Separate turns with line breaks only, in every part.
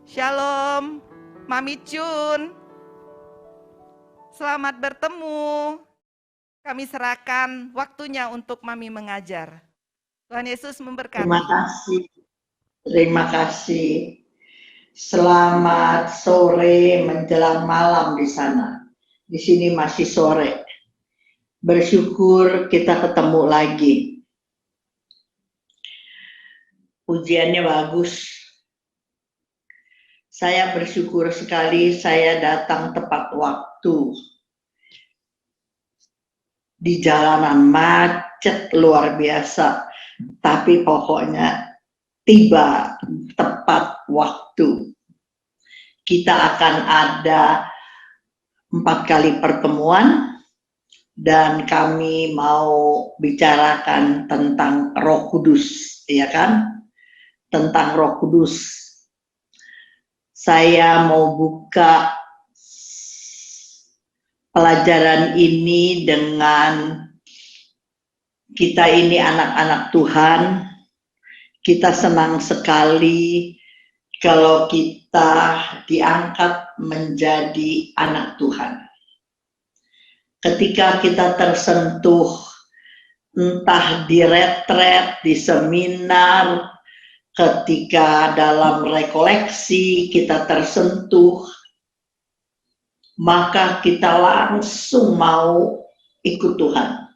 Shalom, Mami Cun. Selamat bertemu. Kami serahkan waktunya untuk Mami mengajar. Tuhan Yesus memberkati.
Terima kasih. Terima kasih. Selamat sore menjelang malam di sana. Di sini masih sore. Bersyukur kita ketemu lagi. Pujiannya bagus. Saya bersyukur sekali saya datang tepat waktu. Di jalanan macet luar biasa, tapi pokoknya tiba tepat waktu. Kita akan ada 4 kali pertemuan dan kami mau bicarakan tentang Roh Kudus, ya kan? Tentang Roh Kudus. Saya mau buka pelajaran ini dengan kita ini anak-anak Tuhan. Kita senang sekali kalau kita diangkat menjadi anak Tuhan. Ketika kita tersentuh, entah di retret, di seminar, ketika dalam rekoleksi kita tersentuh, maka kita langsung mau ikut Tuhan.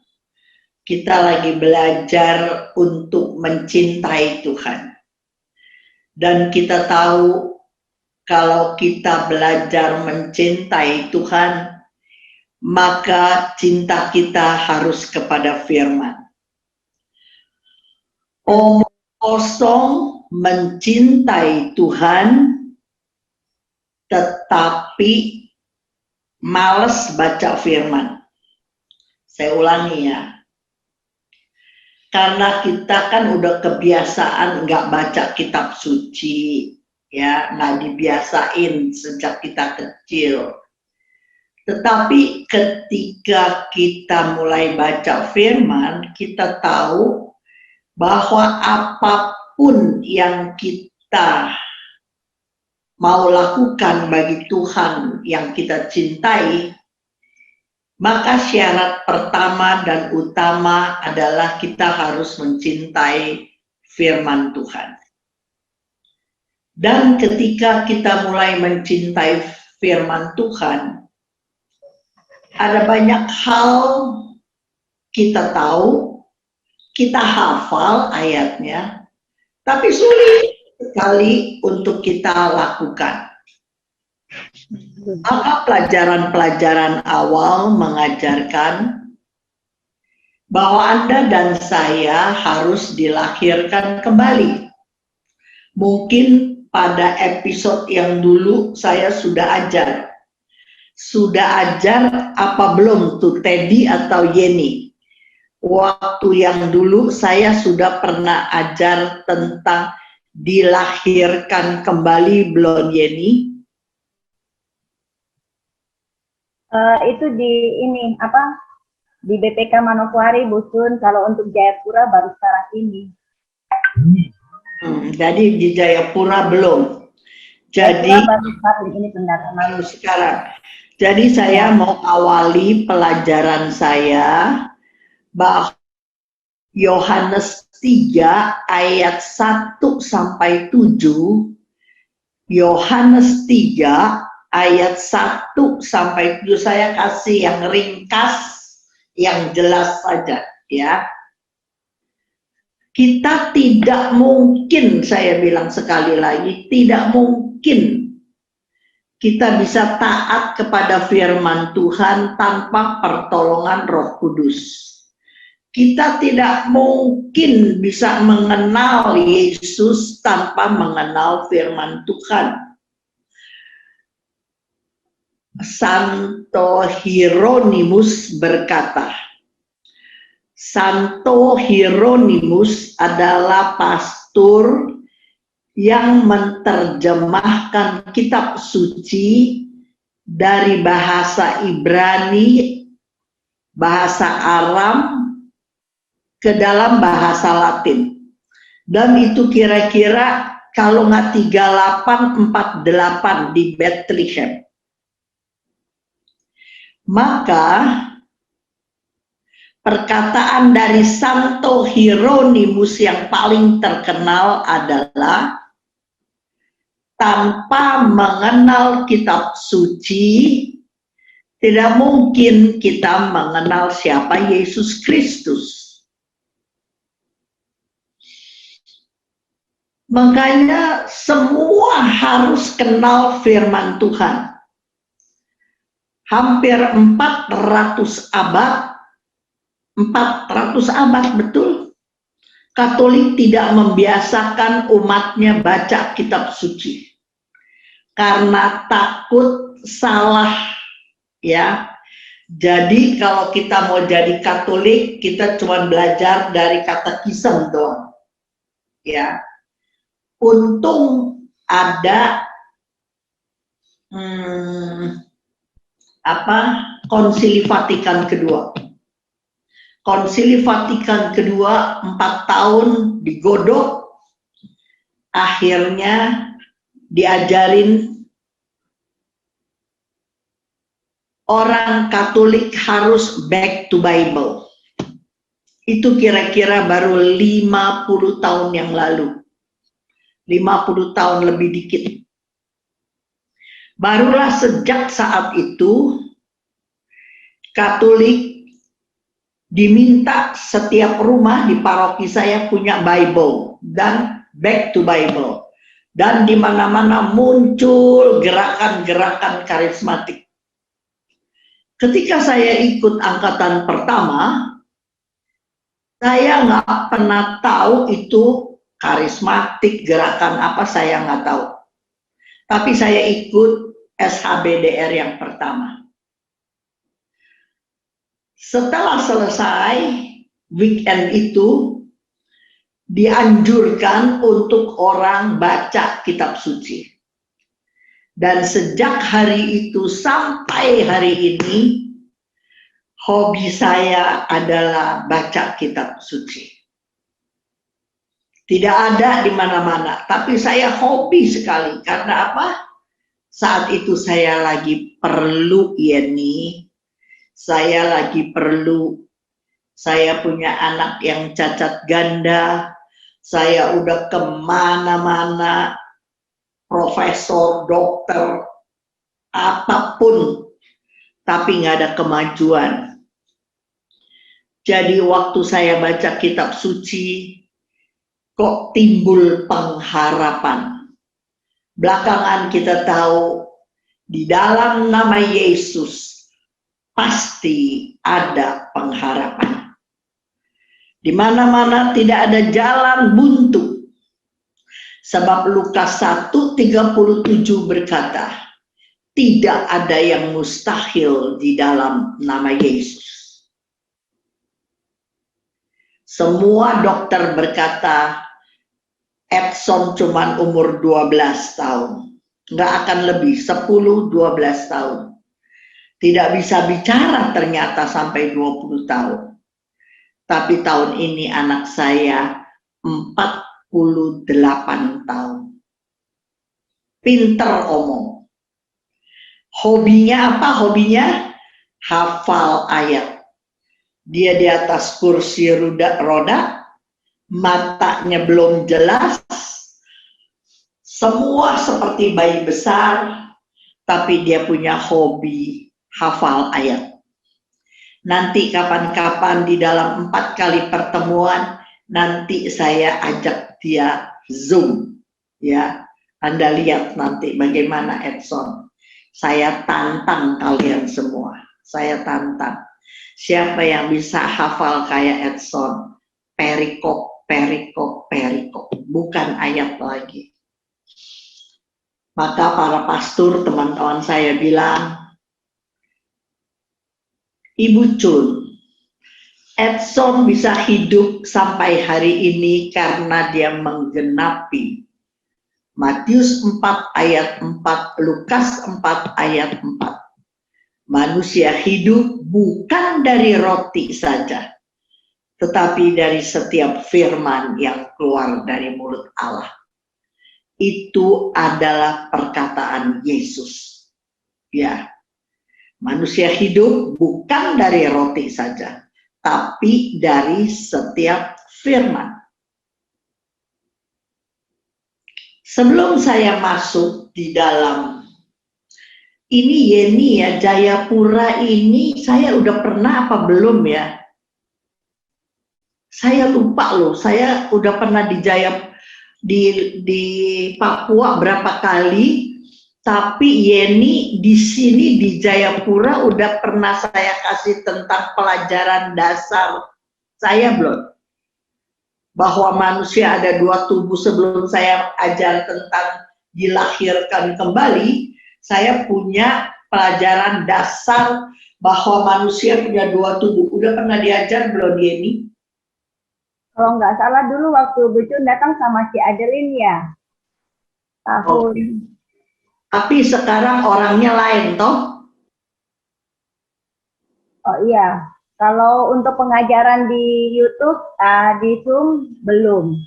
Kita lagi belajar untuk mencintai Tuhan. Dan kita tahu kalau kita belajar mencintai Tuhan, maka cinta kita harus kepada firman. Omong kosong mencintai Tuhan, tetapi males baca firman. Saya ulangi ya. Karena kita kan udah kebiasaan nggak baca kitab suci, ya nggak dibiasain sejak kita kecil. Tetapi ketika kita mulai baca firman, kita tahu bahwa apapun yang kita mau lakukan bagi Tuhan yang kita cintai, maka syarat pertama dan utama adalah kita harus mencintai firman Tuhan. Dan ketika kita mulai mencintai firman Tuhan, ada banyak hal kita tahu, kita hafal ayatnya, tapi sulit sekali untuk kita lakukan. Maka pelajaran-pelajaran awal mengajarkan bahwa Anda dan saya harus dilahirkan kembali. Mungkin pada episode yang dulu saya sudah ajar. Sudah ajar apa belum tuh Teddy atau Yeni? Waktu yang dulu saya sudah pernah ajar tentang dilahirkan kembali, belum Yeni?
Itu di ini apa di BPK Manokwari Busun. Kalau untuk Jayapura baru sekarang ini.
Jadi di Jayapura belum. Jadi
baru sekarang ini pendalaman
sekarang. Jadi saya mau awali pelajaran saya bahwa Yohanes 3 ayat 1 sampai 7, Yohanes 3 ayat 1 sampai 7, saya kasih yang ringkas, yang jelas saja ya. Kita tidak mungkin, saya bilang sekali lagi, tidak mungkin kita bisa taat kepada firman Tuhan tanpa pertolongan Roh Kudus. Kita tidak mungkin bisa mengenal Yesus tanpa mengenal firman Tuhan. Santo Hieronymus berkata, Santo Hieronymus adalah pastor yang menerjemahkan kitab suci dari bahasa Ibrani, bahasa Aram, ke dalam bahasa Latin. Dan itu kira-kira kalau nggak 3848 di Bethlehem. Maka perkataan dari Santo Hieronymus yang paling terkenal adalah, tanpa mengenal kitab suci, tidak mungkin kita mengenal siapa Yesus Kristus. Makanya semua harus kenal firman Tuhan. Hampir 400 abad betul, Katolik tidak membiasakan umatnya baca kitab suci karena takut salah, ya. Jadi kalau kita mau jadi Katolik, kita cuma belajar dari katekisme doang, ya. Untung ada Konsili Vatikan kedua. Konsili Vatikan kedua 4 tahun digodok, akhirnya diajarin orang Katolik harus back to Bible. Itu kira-kira baru 50 tahun yang lalu. 50 tahun lebih dikit. Barulah sejak saat itu Katolik diminta setiap rumah di paroki saya punya Bible dan back to Bible. Dan di mana-mana muncul gerakan-gerakan karismatik. Ketika saya ikut angkatan pertama, saya nggak pernah tahu itu karismatik, gerakan apa, saya nggak tahu. Tapi saya ikut SHBDR yang pertama. Setelah selesai weekend itu, dianjurkan untuk orang baca kitab suci. Dan sejak hari itu sampai hari ini, hobi saya adalah baca kitab suci. Tidak ada di mana-mana, tapi saya hobi sekali. Karena apa? Saat itu saya lagi perlu, Yeni. Saya lagi perlu. Saya punya anak yang cacat ganda. Saya udah kemana-mana. Profesor, dokter, apapun. Tapi nggak ada kemajuan. Jadi waktu saya baca kitab suci, kok timbul pengharapan. Belakangan kita tahu di dalam nama Yesus pasti ada pengharapan. Di mana-mana tidak ada jalan buntu. Sebab Lukas 1:37 berkata, tidak ada yang mustahil di dalam nama Yesus. Semua dokter berkata, Edson cuman umur 12 tahun. Nggak akan lebih, 10-12 tahun. Tidak bisa bicara ternyata sampai 20 tahun. Tapi tahun ini anak saya 48 tahun. Pinter omong. Hobinya apa? Hobinya hafal ayat. Dia di atas kursi roda, matanya belum jelas, semua seperti bayi besar, tapi dia punya hobi hafal ayat. Nanti kapan-kapan di dalam 4 kali pertemuan, nanti saya ajak dia Zoom, ya. Anda lihat nanti bagaimana Edson. Saya tantang kalian semua, saya tantang. Siapa yang bisa hafal kayak Edson? Perikop, perikop, perikop, bukan ayat lagi. Maka para pastor, teman-teman saya bilang, Ibu Cun, Edson bisa hidup sampai hari ini karena dia menggenapi Matius 4 ayat 4, Lukas 4 ayat 4. Manusia hidup bukan dari roti saja, tetapi dari setiap firman yang keluar dari mulut Allah. itu adalah perkataan Yesus. Ya, manusia hidup bukan dari roti saja, tapi dari setiap firman. Sebelum saya masuk di dalam ini Yeni ya, Jayapura ini saya udah pernah apa belum ya? Saya lupa loh, saya udah pernah di Papua berapa kali, tapi Yeni di sini di Jayapura udah pernah saya kasih tentang pelajaran dasar saya belum? Bahwa manusia ada dua tubuh. Sebelum saya ajar tentang dilahirkan kembali, saya punya pelajaran dasar bahwa manusia punya dua tubuh. Udah pernah diajar belum Yeni?
Kalau nggak salah dulu waktu Bucun datang sama si Adeline ya, tahun.
Tapi sekarang orangnya lain toh?
Oh iya, kalau untuk pengajaran di YouTube, di Zoom belum.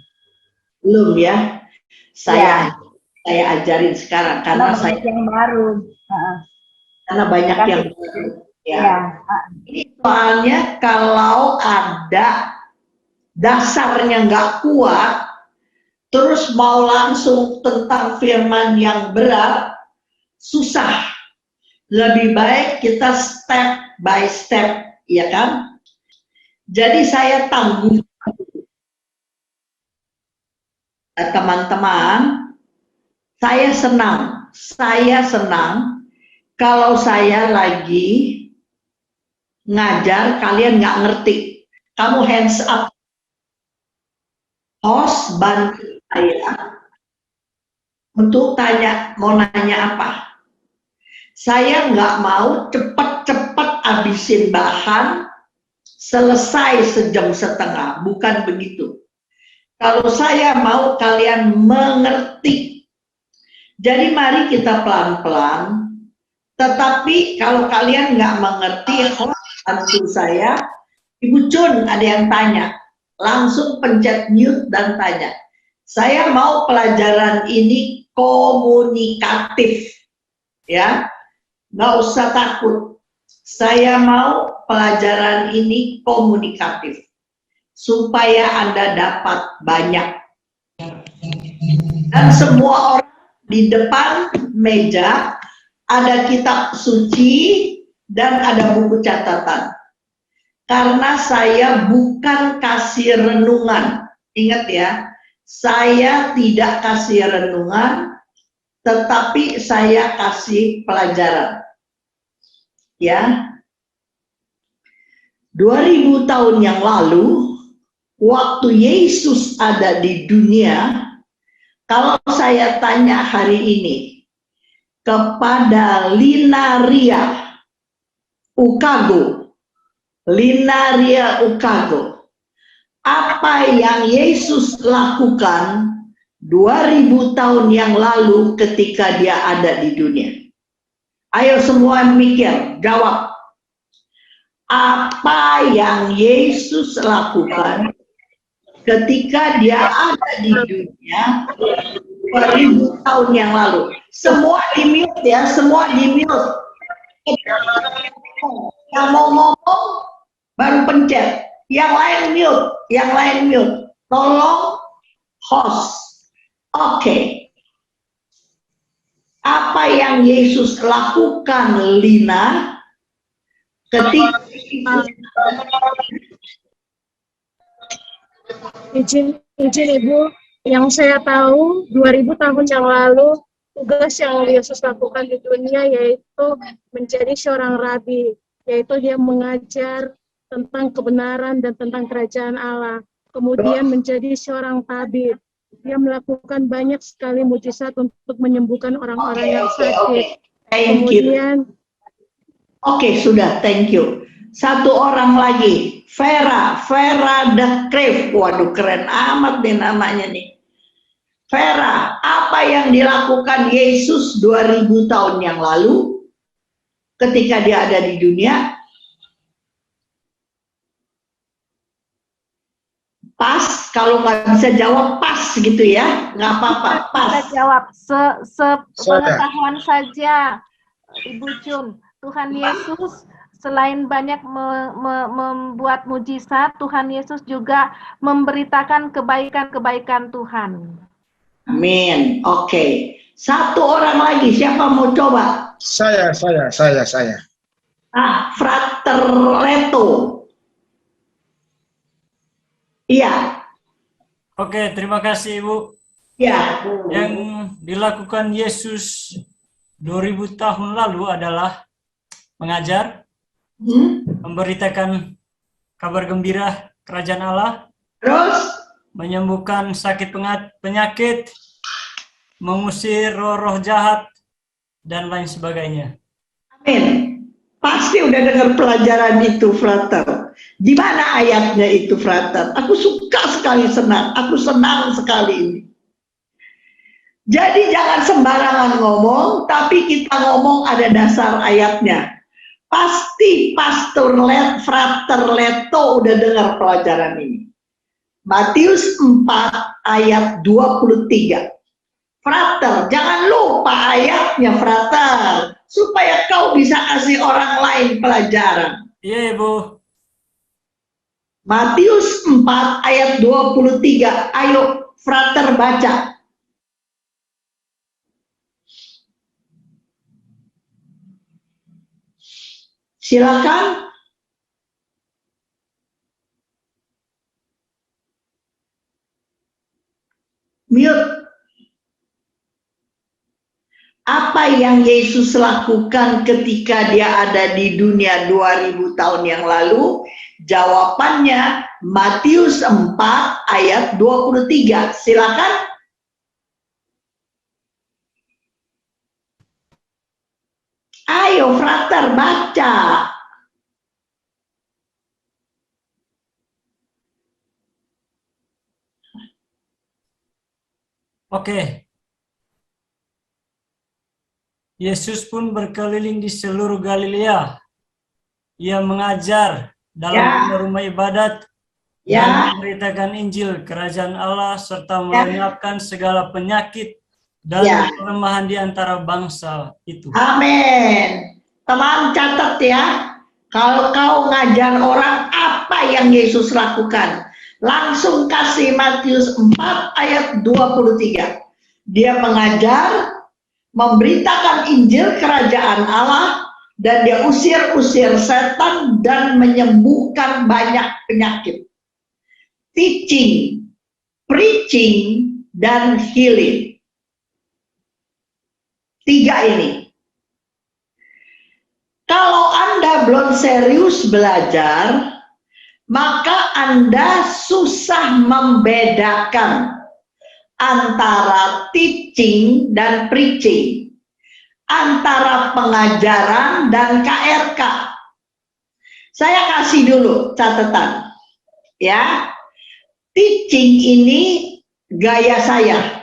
Belum ya. Saya ajarin sekarang karena saya
yang baru.
Karena banyak yang baru. Ya. Ini soalnya kalau ada dasarnya nggak kuat, terus mau langsung tentang firman yang berat, susah. Lebih baik kita step by step, ya kan? Jadi saya tanggung teman-teman, saya senang kalau saya lagi ngajar kalian nggak ngerti. Kamu hands up. Host bantu saya untuk mau nanya apa. Saya nggak mau cepat-cepat habisin bahan, selesai sejam setengah, bukan begitu. Kalau saya mau kalian mengerti. Jadi mari kita pelan-pelan, tetapi kalau kalian nggak mengerti, bantu saya, Ibu Cun ada yang tanya, langsung pencet mute dan tanya. Saya mau pelajaran ini komunikatif, ya, nggak usah takut. Saya mau pelajaran ini komunikatif, supaya Anda dapat banyak. Dan semua orang di depan meja ada kitab suci dan ada buku catatan. Karena saya bukan kasih renungan. Ingat ya, saya tidak kasih renungan, tetapi saya kasih pelajaran. Ya. 2000 tahun yang lalu, waktu Yesus ada di dunia, kalau saya tanya hari ini kepada Linaria Ukago, apa yang Yesus lakukan 2000 tahun yang lalu ketika dia ada di dunia? Ayo semua mikir, jawab. Apa yang Yesus lakukan ketika dia ada di dunia 2000 tahun yang lalu? Semua di mute ya, semua di mute. Yang mau ngomong baru pencet, yang lain mute, tolong host. Oke. Apa yang Yesus lakukan, Lina, ketika
izin Ibu, yang saya tahu 2000 tahun yang lalu tugas yang Yesus lakukan di dunia yaitu menjadi seorang rabi, yaitu dia mengajar tentang kebenaran dan tentang kerajaan Allah. Kemudian menjadi seorang tabib, dia melakukan banyak sekali mujizat untuk menyembuhkan orang-orang yang sakit. Kemudian
sudah, thank you. Satu orang lagi, Vera the Crave. Waduh, keren amat nih namanya nih. Vera, apa yang dilakukan Yesus 2000 tahun yang lalu ketika dia ada di dunia? Pas, kalau nggak bisa jawab pas. gitu ya, nggak apa-apa, pas.
Kita jawab
Saya.
pengetahuan saja, Ibu Jun. Tuhan Yesus selain banyak membuat mujizat, Tuhan Yesus juga memberitakan kebaikan-kebaikan Tuhan.
Amin. Oke. Satu orang lagi, siapa mau coba?
Saya.
Frater Leto. Iya.
Oke, terima kasih Ibu.
Ya.
Yang dilakukan Yesus 2000 tahun lalu adalah mengajar, memberitakan kabar gembira kerajaan Allah,
Terus?
menyembuhkan sakit penyakit, mengusir roh-roh jahat, dan lain sebagainya.
Amin. Pasti udah dengar pelajaran itu, Frater. Di mana ayatnya itu, Frater? Aku suka sekali aku senang sekali ini. Jadi jangan sembarangan ngomong, tapi kita ngomong ada dasar ayatnya. Pasti Frater Leto udah dengar pelajaran ini. Matius 4 ayat 23. Frater, jangan lupa ayatnya, Frater, supaya kau bisa kasih orang lain pelajaran.
Iya, Ibu.
Matius 4 ayat 23. Ayo, Frater baca. Silakan. Mute. Apa yang Yesus lakukan ketika dia ada di dunia 2000 tahun yang lalu? Jawabannya Matius 4 ayat 23. Silakan. Ayo, Frater, baca.
Oke. Yesus pun berkeliling di seluruh Galilea. Ia mengajar dalam rumah ibadat dan memberitakan Injil kerajaan Allah serta melenyapkan segala penyakit dan kelemahan di antara bangsa itu.
Amin. Teman catat ya, kalau kau ngajar orang apa yang Yesus lakukan, langsung kasih Matius 4 ayat 23. Dia mengajar, memberitakan Injil kerajaan Allah, dan dia usir-usir setan dan menyembuhkan banyak penyakit. Teaching, preaching, dan healing. 3 ini. Kalau Anda belum serius belajar, maka Anda susah membedakan antara teaching dan preaching, antara pengajaran dan KRK. Saya kasih dulu catatan, ya. Teaching ini gaya saya.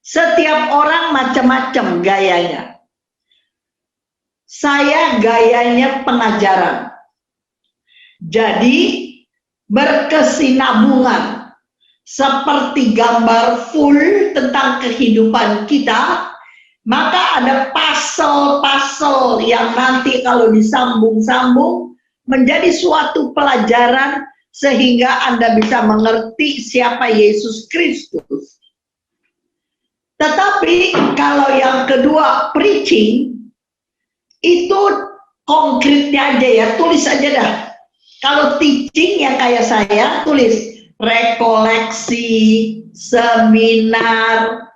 Setiap orang macam-macam gayanya. Saya gayanya pengajaran. Jadi berkesinambungan. Seperti gambar full tentang kehidupan kita, maka ada puzzle-puzzle yang nanti kalau disambung-sambung menjadi suatu pelajaran sehingga Anda bisa mengerti siapa Yesus Kristus. Tetapi kalau yang kedua, preaching, itu konkretnya aja ya, tulis aja dah. Kalau teaching yang kayak saya, tulis rekoleksi, seminar,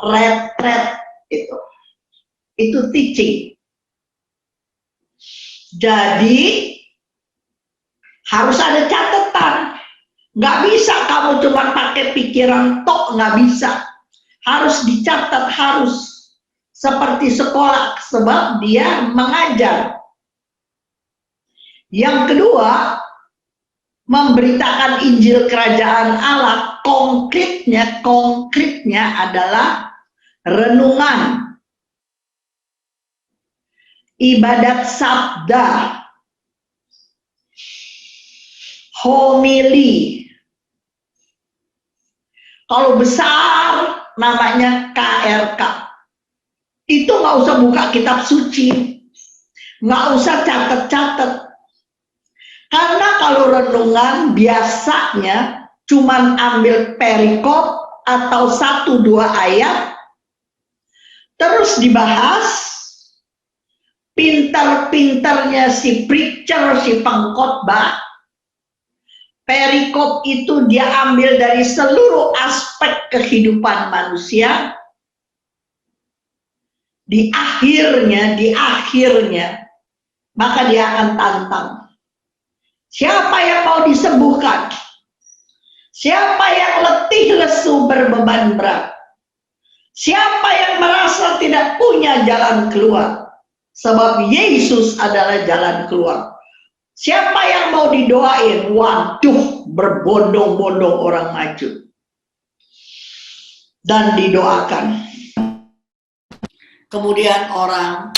retret, itu teaching. Jadi harus ada catatan. Nggak bisa kamu cuma pakai pikiran tok, nggak bisa. Harus dicatat, harus seperti sekolah, sebab dia mengajar. Yang kedua, memberitakan Injil kerajaan Allah, konkretnya adalah renungan, ibadat sabda, homili, Kalau besar namanya KRK. Itu nggak usah buka kitab suci, nggak usah catat-catat. Karena kalau renungan biasanya cuman ambil perikop atau 1-2 ayat, terus dibahas. Pinter-pinternya si preacher, si pengkhotbah, perikop itu dia ambil dari seluruh aspek kehidupan manusia. Di akhirnya, maka dia akan tantang. Siapa yang mau disembuhkan? Siapa yang letih lesu berbeban berat? Siapa yang merasa tidak punya jalan keluar? Sebab Yesus adalah jalan keluar. Siapa yang mau didoain? Waduh, berbondong-bondong orang maju. Dan didoakan. Kemudian orang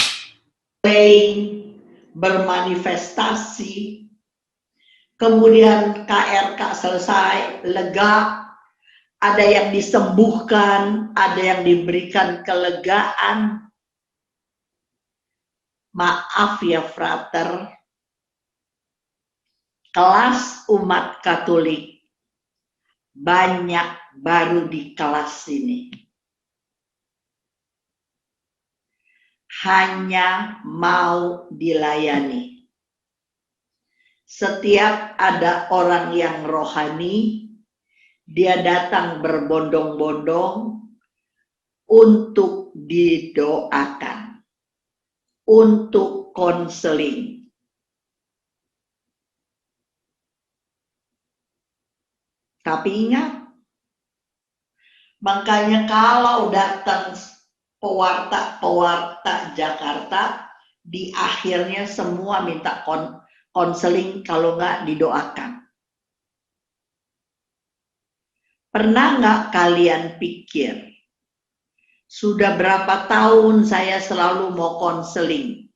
bermanifestasi. Kemudian KRK selesai, lega. Ada yang disembuhkan, ada yang diberikan kelegaan. Maaf ya frater, kelas umat Katolik banyak baru di kelas ini. Hanya mau dilayani. Setiap ada orang yang rohani, dia datang berbondong-bondong untuk didoakan, untuk konseling. Tapi ingat, makanya kalau datang pewarta Jakarta, di akhirnya semua minta konseling, kalau nggak didoakan. Pernah nggak kalian pikir, sudah berapa tahun saya selalu mau konseling?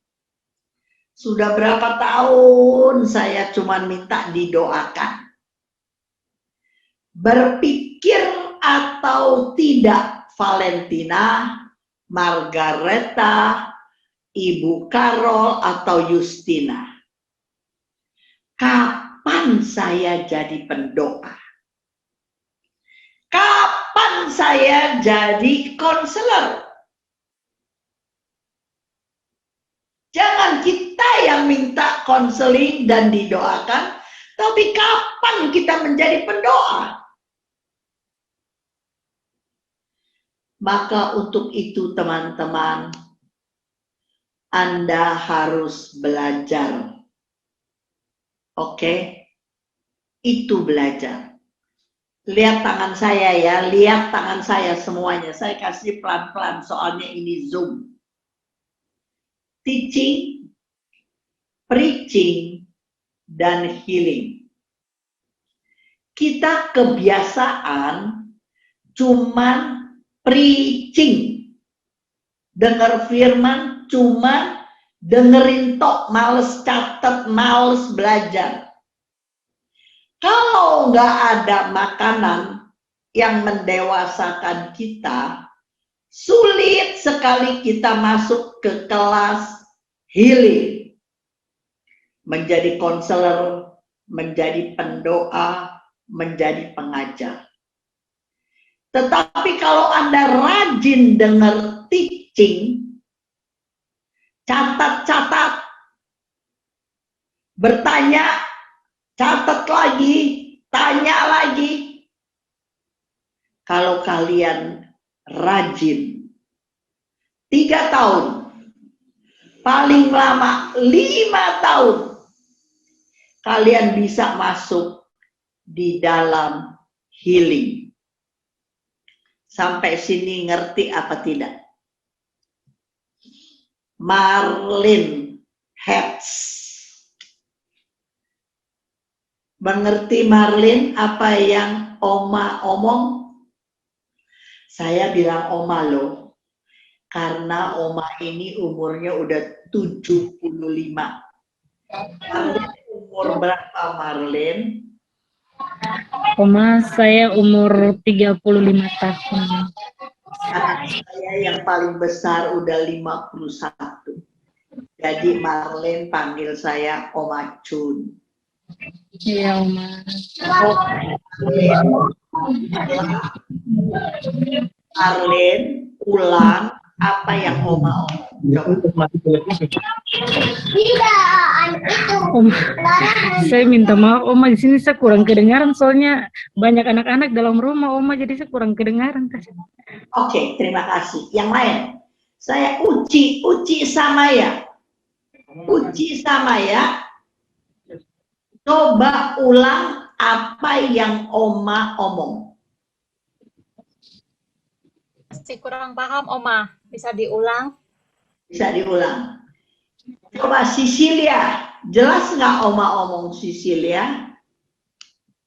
Sudah berapa tahun saya cuma minta didoakan? Berpikir atau tidak, Valentina, Margareta, Ibu Carol, atau Justina, kapan saya jadi pendoa? Kapan saya jadi konselor? Jangan kita yang minta konseling dan didoakan, tapi kapan kita menjadi pendoa? Maka untuk itu teman-teman, Anda harus belajar. Oke? Itu belajar. Lihat tangan saya ya, lihat tangan saya semuanya. Saya kasih pelan-pelan soalnya ini Zoom. Teaching, preaching, dan healing. Kita kebiasaan cuman preaching. Dengar firman cuman dengerin tok, males catat, males belajar. Kalau nggak ada makanan yang mendewasakan kita, sulit sekali kita masuk ke kelas healing. Menjadi konselor, menjadi pendoa, menjadi pengajar. Tetapi kalau Anda rajin dengar teaching, catat-catat, bertanya, catat lagi, tanya lagi. Kalau kalian rajin, 3 tahun, paling lama 5 tahun, kalian bisa masuk di dalam healing. Sampai sini ngerti apa tidak? Marlene Hertz. Mengerti Marlene apa yang Oma omong? Saya bilang Oma loh, karena Oma ini umurnya udah 75. Marlene umur berapa Marlene?
Oma, saya umur 35 tahun.
Anak saya yang paling besar udah 51. Jadi Marlene panggil saya Oma Chun.
Iya, Oma.
Marlene, ulang apa yang Oma omong. Coba.
Oma, saya minta maaf, Oma. Di sini saya kurang kedengaran, soalnya banyak anak-anak dalam rumah, Oma. Jadi saya kurang kedengaran.
Oke, terima kasih. Yang lain, saya Uci Samaya. Uci Samaya, coba ulang apa yang Oma omong.
Masih kurang paham, Oma. Bisa diulang?
Bisa diulang. Coba Sisilia, jelas nggak Oma omong Sisilia?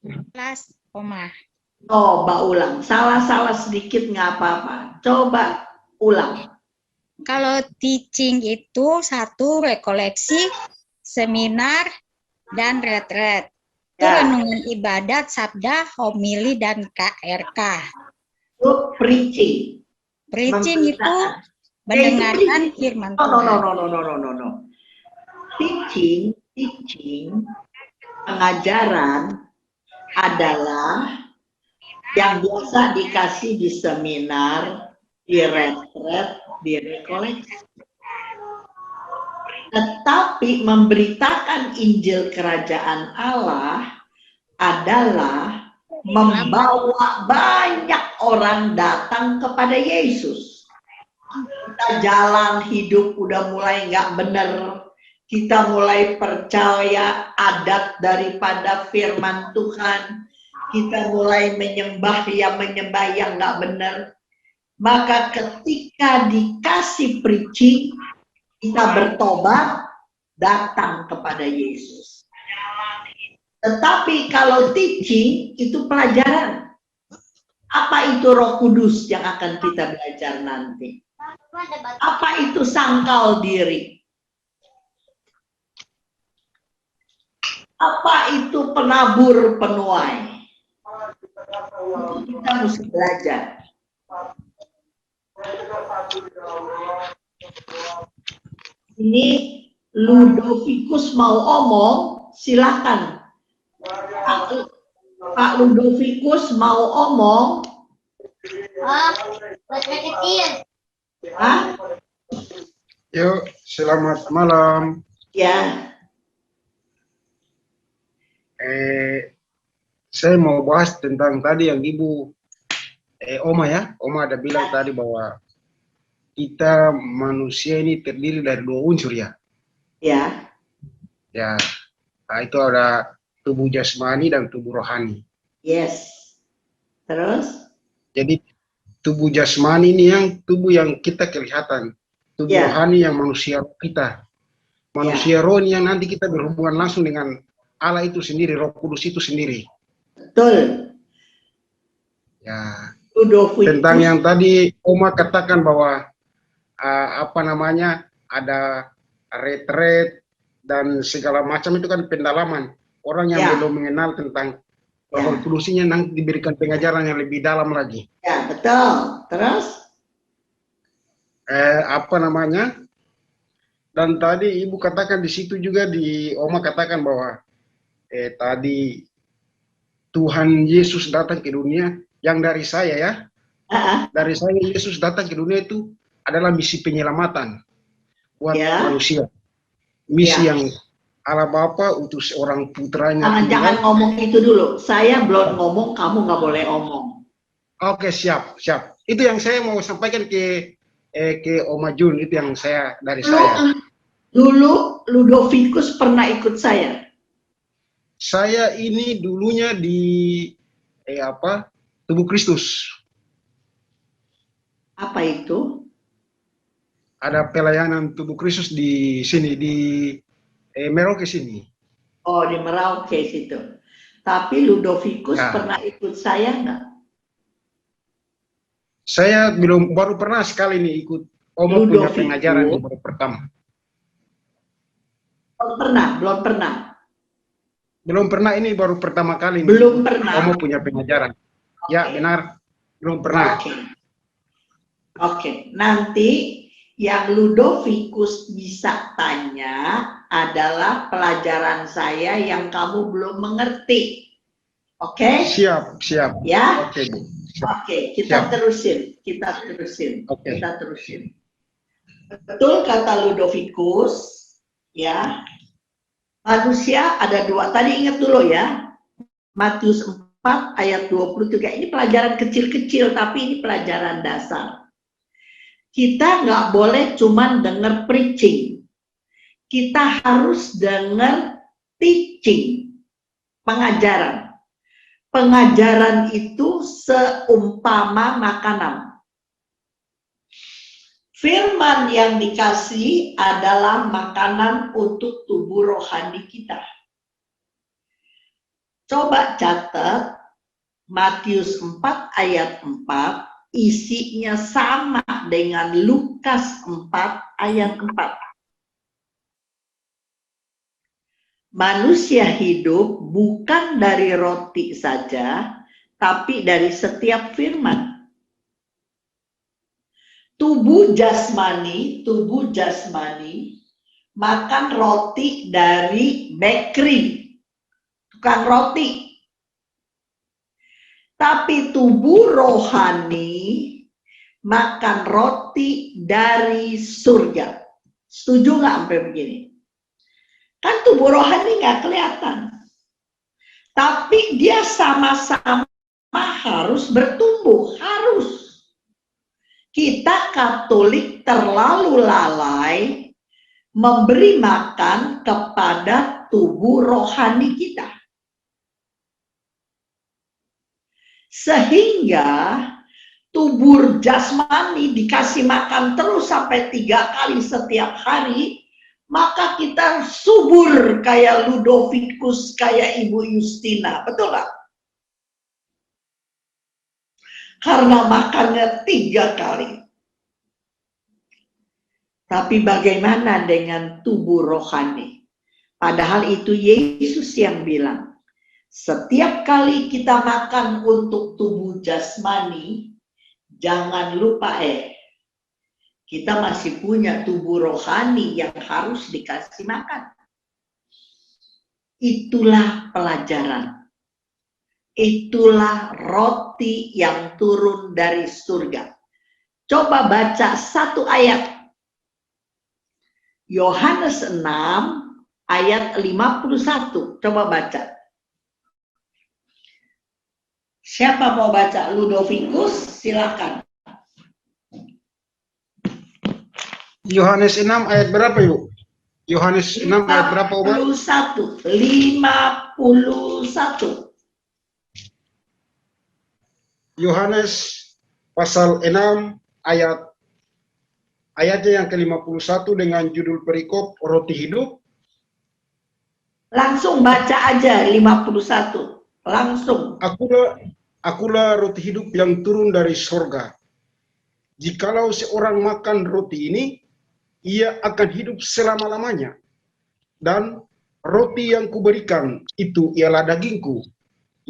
Jelas, Oma.
Coba ulang, salah-salah sedikit nggak apa-apa. Coba ulang.
Kalau teaching itu satu, rekoleksi, seminar, dan retret. Itu
Ya.
renungan ibadat, sabda, homili, dan KRK.
Itu preaching.
Preaching itu
Memberitakan.
mendengarkan firman
No.
Tuhan.
Teaching, pengajaran adalah yang biasa dikasih di seminar, di retret, di rekoleksi. Tetapi memberitakan Injil Kerajaan Allah adalah membawa banyak orang datang kepada Yesus. Kita jalan hidup udah mulai nggak benar, kita mulai percaya adat daripada firman Tuhan, kita mulai menyembah yang nggak benar. Maka ketika dikasih preaching, kita bertobat, datang kepada Yesus. Tetapi kalau teaching itu pelajaran. Apa itu Roh Kudus yang akan kita belajar nanti? Apa itu sangkal diri? Apa itu penabur penuai? Itu kita mesti belajar. Ini Ludovicus mau omong, silakan. Pak Ludovicus mau omong. Hah?
Yuk, selamat malam.
Ya.
Saya mau bahas tentang tadi yang Ibu Oma ya. Oma ada bilang tadi bahwa kita manusia ini terdiri dari dua unsur ya.
Ya.
Ya. Nah, itu ada tubuh jasmani dan tubuh rohani.
Yes. Terus?
Jadi tubuh jasmani ini yang tubuh yang kita kelihatan. Tubuh rohani yang manusia kita. Manusia roh ini yang nanti kita berhubungan langsung dengan Allah itu sendiri, Roh Kudus itu sendiri.
Betul.
Ya.
Ludovicus.
Tentang yang tadi Oma katakan bahwa ada retret dan segala macam itu kan pendalaman. Orang yang belum mengenal tentang Roh Kudusnya nanti diberikan pengajaran yang lebih dalam lagi.
Ya, betul. Terus?
Dan tadi Ibu katakan di situ juga Oma katakan bahwa tadi Tuhan Yesus datang ke dunia yang dari saya ya. Dari saya Yesus datang ke dunia itu adalah misi penyelamatan buat manusia. Misi yang Allah Bapa utus orang putranya.
Jangan ngomong itu dulu. Saya belum ngomong, kamu nggak boleh omong.
Oke, siap. Itu yang saya mau sampaikan ke Oma Jun, itu yang dari saya.
Dulu Ludovicus pernah ikut saya.
Saya ini dulunya di Tubuh Kristus.
Apa itu?
Ada pelayanan Tubuh Kristus di sini di Merauke sini.
Oh, di Merauke situ. Tapi Ludovicus pernah ikut saya nggak?
Saya baru pernah sekali nih ikut Oma punya pengajaran yang baru pertama.
Belum pernah.
Belum pernah, ini baru pertama kali.
Belum pernah.
Kamu punya pengajaran. Ya, benar. Belum pernah.
Oke. Nanti yang Ludovicus bisa tanya adalah pelajaran saya yang kamu belum mengerti. Oke?
Siap.
Ya?
Oke, Bu.
Oke, kita terusin.
Oke.
Kita terusin. Betul kata Ludovicus, ya. Manusia ada dua. Tadi ingat dulu ya. Matius 4 ayat 23. Ini pelajaran kecil-kecil, tapi ini pelajaran dasar. Kita nggak boleh cuman denger preaching. Kita harus denger teaching, pengajaran. Pengajaran itu seumpama makanan. Firman yang dikasih adalah makanan untuk tubuh rohani kita. Coba catat Matius 4 ayat 4, isinya sama dengan Lukas 4 ayat 4. Manusia hidup bukan dari roti saja, tapi dari setiap firman. Tubuh jasmani makan roti dari bakery, tukang roti. Tapi tubuh rohani makan roti dari surga. Setuju nggak sampai begini? Kan tubuh rohani nggak kelihatan. Tapi dia sama-sama harus bertumbuh, harus. Kita Katolik terlalu lalai memberi makan kepada tubuh rohani kita. Sehingga tubuh jasmani dikasih makan terus sampai 3 kali setiap hari, maka kita subur kayak Ludovicus, kayak Ibu Justina, betul nggak? Karena makannya 3 kali. Tapi bagaimana dengan tubuh rohani? Padahal itu Yesus yang bilang, setiap kali kita makan untuk tubuh jasmani, jangan lupa kita masih punya tubuh rohani yang harus dikasih makan. Itulah pelajaran. Itulah roti yang turun dari surga. Coba baca 1 ayat. Yohanes 6 ayat 51. Coba baca. Siapa mau baca? Ludovicus, silakan.
Yohanes 6 ayat berapa, Ibu? Yohanes 6 ayat berapa, Oma?
51.
Yohanes pasal 6 ayatnya yang ke-51 dengan judul perikop roti hidup.
Langsung baca aja 51. Langsung.
Akulah roti hidup yang turun dari surga. Jikalau seorang makan roti ini, ia akan hidup selama-lamanya. Dan roti yang kuberikan itu ialah dagingku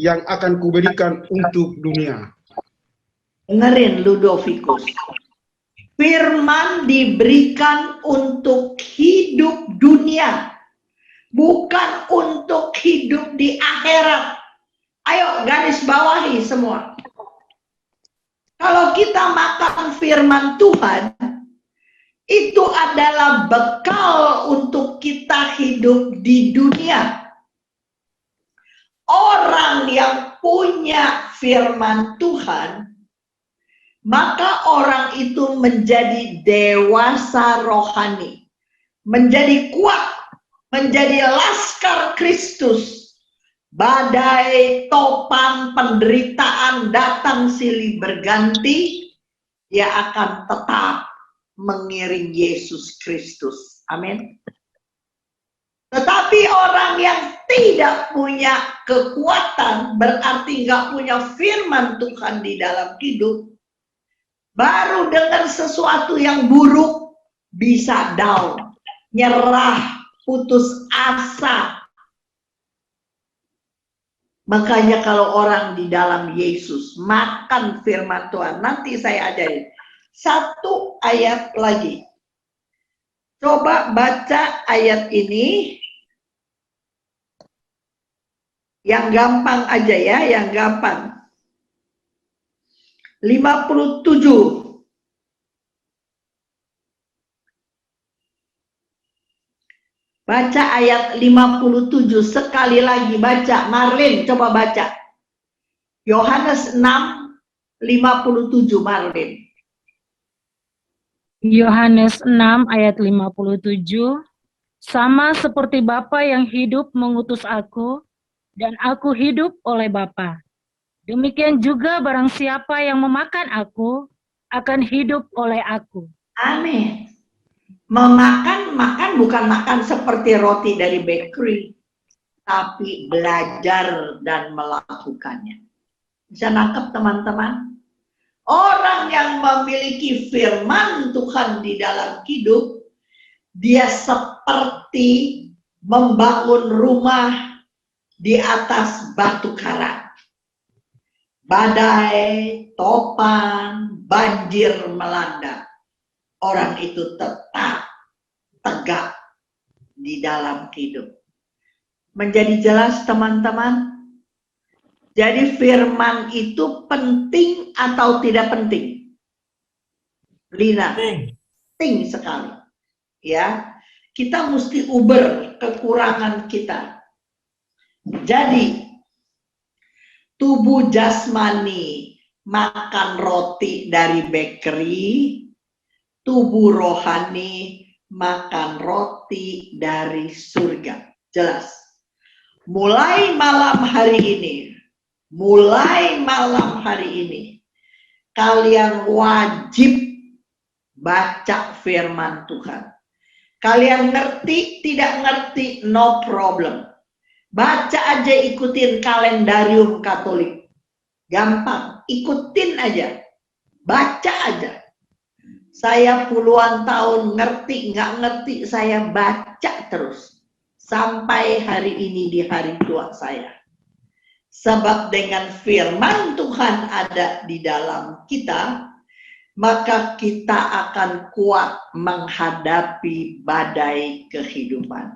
yang akan kuberikan untuk dunia.
Dengerin Ludovicus. Firman diberikan untuk hidup dunia, bukan untuk hidup di akhirat. Ayo garis bawahi semua. Kalau kita makan firman Tuhan, itu adalah bekal untuk kita hidup di dunia. Orang yang punya firman Tuhan, maka orang itu menjadi dewasa rohani, menjadi kuat, menjadi laskar Kristus. Badai, topan, penderitaan datang silih berganti, dia akan tetap mengiring Yesus Kristus. Amin. Tetapi orang yang tidak punya kekuatan, berarti nggak punya firman Tuhan di dalam hidup, baru dengar sesuatu yang buruk, bisa down, nyerah, putus asa. Makanya kalau orang di dalam Yesus makan firman Tuhan, nanti saya ajarin. Satu ayat lagi. Coba baca ayat ini. Yang gampang aja ya, yang gampang. 57. Baca ayat 57 sekali lagi, baca. Marlin, coba baca. Yohanes 6, 57, Marlin.
Yohanes 6 ayat 57, sama seperti Bapa yang hidup mengutus aku, dan aku hidup oleh Bapa. Demikian juga barang siapa yang memakan aku, akan hidup oleh aku.
Amin. Makan bukan makan seperti roti dari bakery, tapi belajar dan melakukannya. Bisa nangkep teman-teman? Orang yang memiliki firman Tuhan di dalam hidup, dia seperti membangun rumah di atas batu karang. Badai, topan, banjir melanda. Orang itu tetap tegak di dalam hidup. Menjadi jelas teman-teman? Jadi firman itu penting atau tidak penting? Lina? Penting sekali. Ya, kita mesti uber kekurangan kita. Jadi, tubuh jasmani makan roti dari bakery, tubuh rohani makan roti dari surga. Jelas. Mulai malam hari ini, kalian wajib baca firman Tuhan. Kalian ngerti, tidak ngerti, no problem. Baca aja, ikutin kalendarium Katolik. Gampang, ikutin aja. Baca aja. Saya puluhan tahun ngerti, nggak ngerti, saya baca terus. Sampai hari ini di hari tua saya. Sebab dengan firman Tuhan ada di dalam kita, maka kita akan kuat menghadapi badai kehidupan.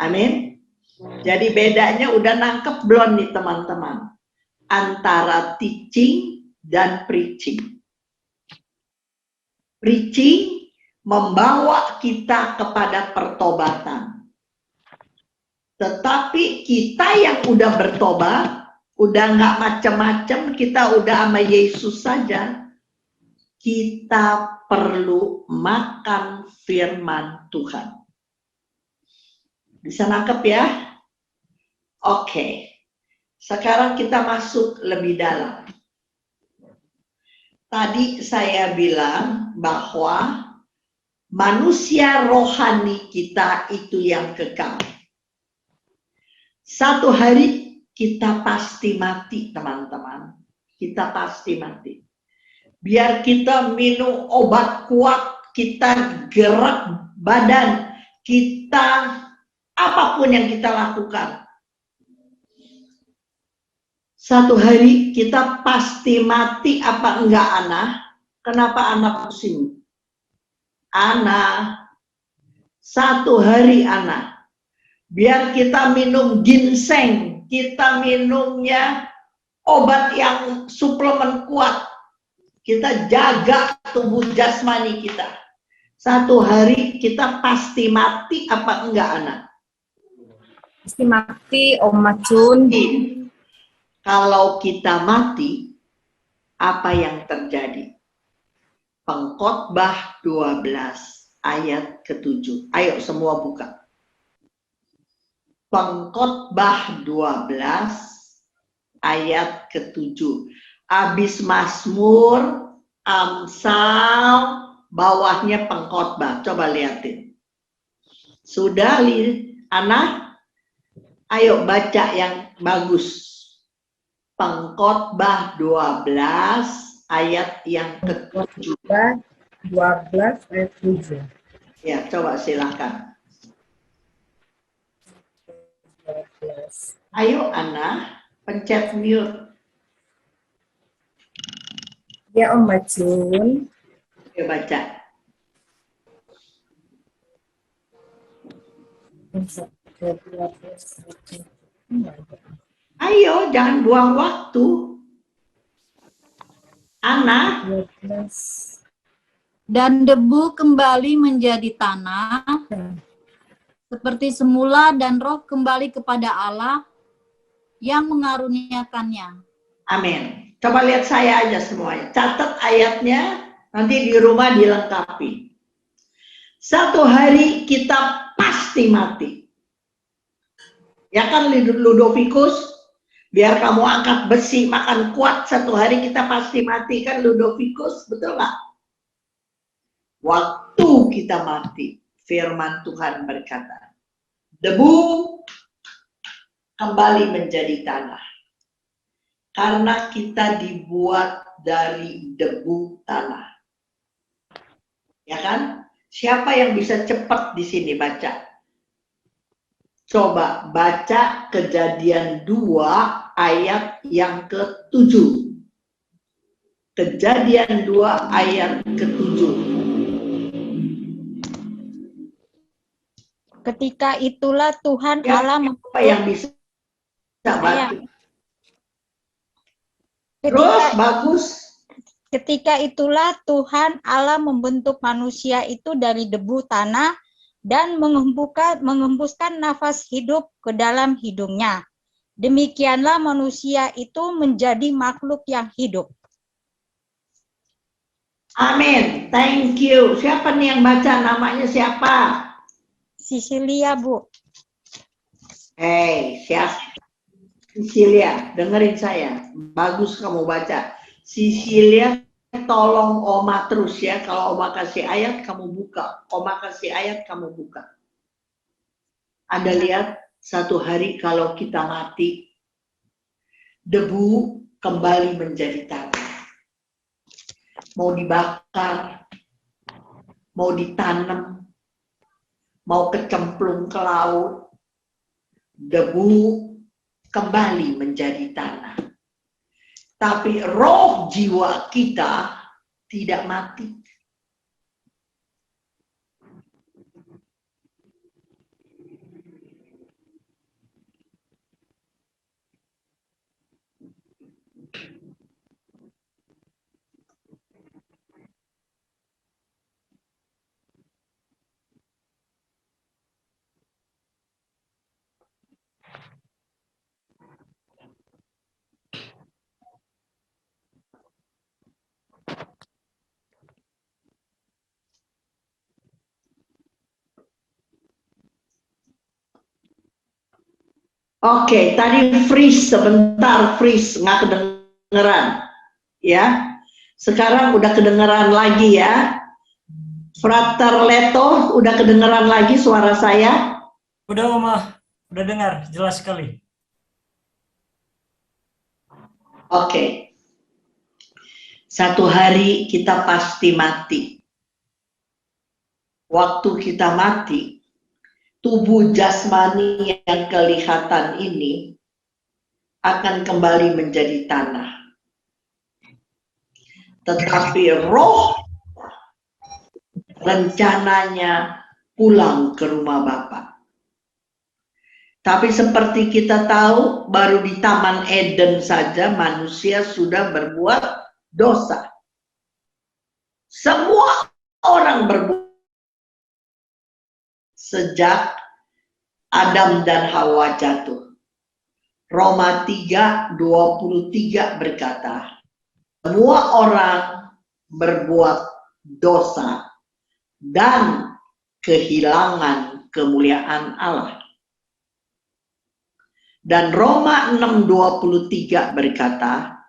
Amin. Jadi bedanya udah nangkep belum nih teman-teman? Antara teaching dan preaching. Preaching membawa kita kepada pertobatan. Tetapi kita yang udah bertobat, udah nggak macam-macam, kita udah sama Yesus saja, kita perlu makan firman Tuhan. Bisa nangkep ya? Oke. Sekarang kita masuk lebih dalam. Tadi saya bilang bahwa manusia rohani kita itu yang kekal. Satu hari kita pasti mati, teman-teman. Kita pasti mati. Biar kita minum obat kuat, kita gerak badan, kita apapun yang kita lakukan. Satu hari kita pasti mati, apa enggak, Ana? Kenapa Ana pusing? Ana, satu hari Ana, biar kita minum ginseng, kita minumnya obat yang suplemen kuat, kita jaga tubuh jasmani kita. Satu hari kita pasti mati, apa enggak, Ana?
Pasti mati, Om Macun.
Kalau kita mati, apa yang terjadi? Pengkhotbah 12 ayat ke-7. Ayo semua buka. Pengkhotbah 12 ayat ke-7. Habis Mazmur, Amsal, bawahnya pengkhotbah. Coba lihatin. Sudah, Ana? Ayo baca yang bagus. Pengkhotbah 12 ayat yang ke-7.
12 ayat 7.
Ya, coba silakan. Ayo Ana, pencet mute.
Ya Om Macun.
Oke, baca. Ayo, jangan buang waktu. Ana.
Dan debu kembali menjadi tanah, seperti semula, dan roh kembali kepada Allah yang mengaruniakannya.
Amin. Coba lihat saya aja semuanya. Catat ayatnya, nanti di rumah dilengkapi. Satu hari kita pasti mati. Ya kan Ludovicus? Biar kamu angkat besi, makan kuat, satu hari kita pasti mati. Kan Ludovicus, betul nggak? Waktu kita mati, firman Tuhan berkata, debu kembali menjadi tanah. Karena kita dibuat dari debu tanah. Ya kan? Siapa yang bisa cepat di sini baca? Coba baca Kejadian 2 ayat yang ke-7. Kejadian 2 ayat ke-7.
Ketika itulah Tuhan Allah
Siapa yang bisa baca? Terus bagus.
Ketika itulah Tuhan Allah membentuk manusia itu dari debu tanah dan mengembuskan nafas hidup ke dalam hidungnya. Demikianlah manusia itu menjadi makhluk yang hidup.
Amin. Thank you. Siapa nih yang baca? Namanya siapa?
Sisilia, Bu.
Hey, siapa? Sisilia, dengerin saya. Bagus kamu baca. Sisilia, tolong Oma terus ya. Kalau Oma kasih ayat, kamu buka. Oma kasih ayat, kamu buka. Anda lihat, satu hari kalau kita mati, debu kembali menjadi tanah. Mau dibakar, mau ditanam, mau kecemplung ke laut, debu kembali menjadi tanah. Tapi roh jiwa kita tidak mati. Oke, tadi freeze sebentar, freeze nggak kedengeran, ya. Sekarang udah kedengeran lagi ya. Frater Leto, udah kedengeran lagi suara saya?
Udah Oma, udah dengar, jelas sekali.
Oke. Satu hari kita pasti mati. Waktu kita mati, tubuh jasmani yang kelihatan ini akan kembali menjadi tanah. Tetapi roh rencananya pulang ke rumah Bapa. Tapi seperti kita tahu, baru di Taman Eden saja manusia sudah berbuat dosa. Semua orang berbuat sejak Adam dan Hawa jatuh. Roma 3:23 berkata, semua orang berbuat dosa dan kehilangan kemuliaan Allah. Dan Roma 6:23 berkata,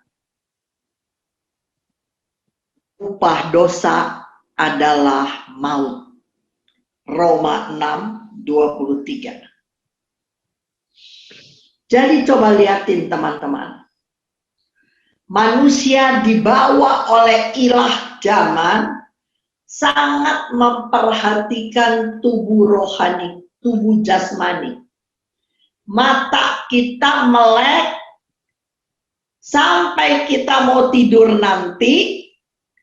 upah dosa adalah maut. Roma 6:23. Jadi coba lihatin teman-teman. Manusia dibawa oleh ilah zaman sangat memperhatikan tubuh rohani, tubuh jasmani. mata kita melek, sampai kita mau tidur nanti,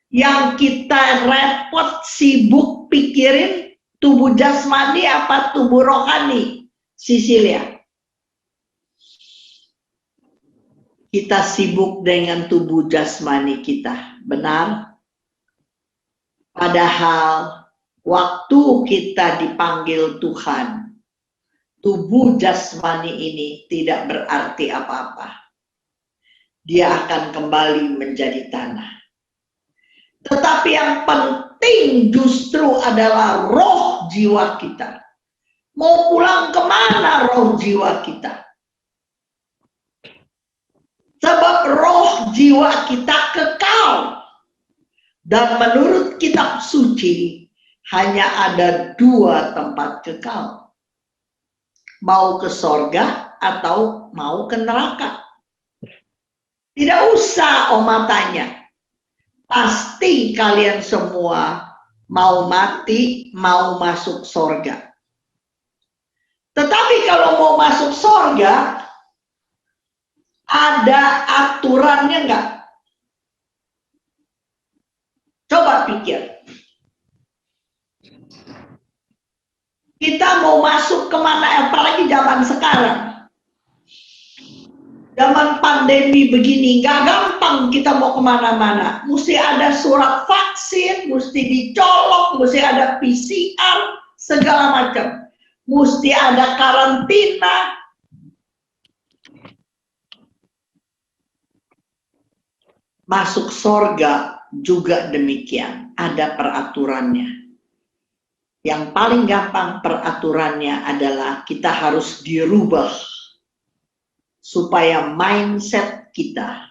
yang kita repot sibuk pikirin tubuh jasmani apa tubuh rohani, Sisilia? Kita sibuk dengan tubuh jasmani kita, benar? Padahal waktu kita dipanggil Tuhan, tubuh jasmani ini tidak berarti apa-apa. Dia akan kembali menjadi tanah. Tetapi yang penting justru adalah roh jiwa kita. Mau pulang kemana roh jiwa kita? Sebab roh jiwa kita kekal. Dan menurut kitab suci, hanya ada 2 tempat kekal. Mau ke sorga atau mau ke neraka. Tidak usah Oma tanya. Pasti kalian semua mau mati, mau masuk sorga. Tetapi kalau mau masuk sorga, ada aturannya enggak? Coba pikir. Kita mau masuk kemana, apalagi zaman sekarang. Zaman pandemi begini, nggak gampang kita mau kemana-mana. Mesti ada surat vaksin, mesti dicolok, mesti ada PCR, segala macam. Mesti ada karantina. Masuk sorga juga demikian, ada peraturannya. Yang paling gampang peraturannya adalah kita harus dirubah. Supaya mindset kita,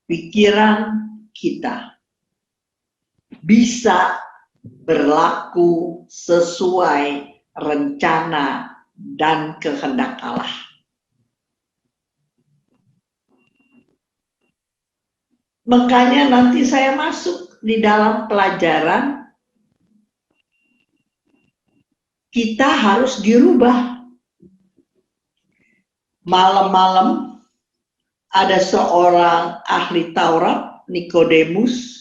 pikiran kita bisa berlaku sesuai rencana dan kehendak Allah. Makanya nanti saya masuk di dalam pelajaran, kita harus dirubah. Malam-malam ada seorang ahli Taurat, Nikodemus,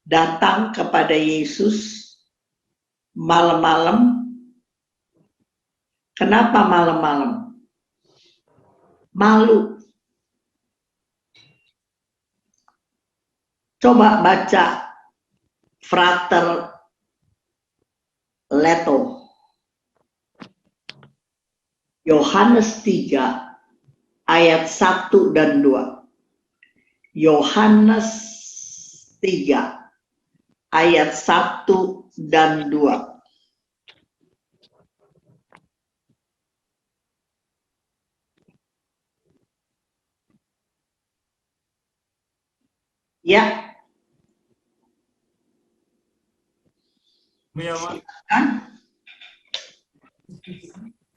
datang kepada Yesus malam-malam. Kenapa malam-malam? Malu. Coba baca Frater Leto. Yohanes 3 ayat 1 dan 2. Yohanes 3 ayat 1 dan 2. Ya.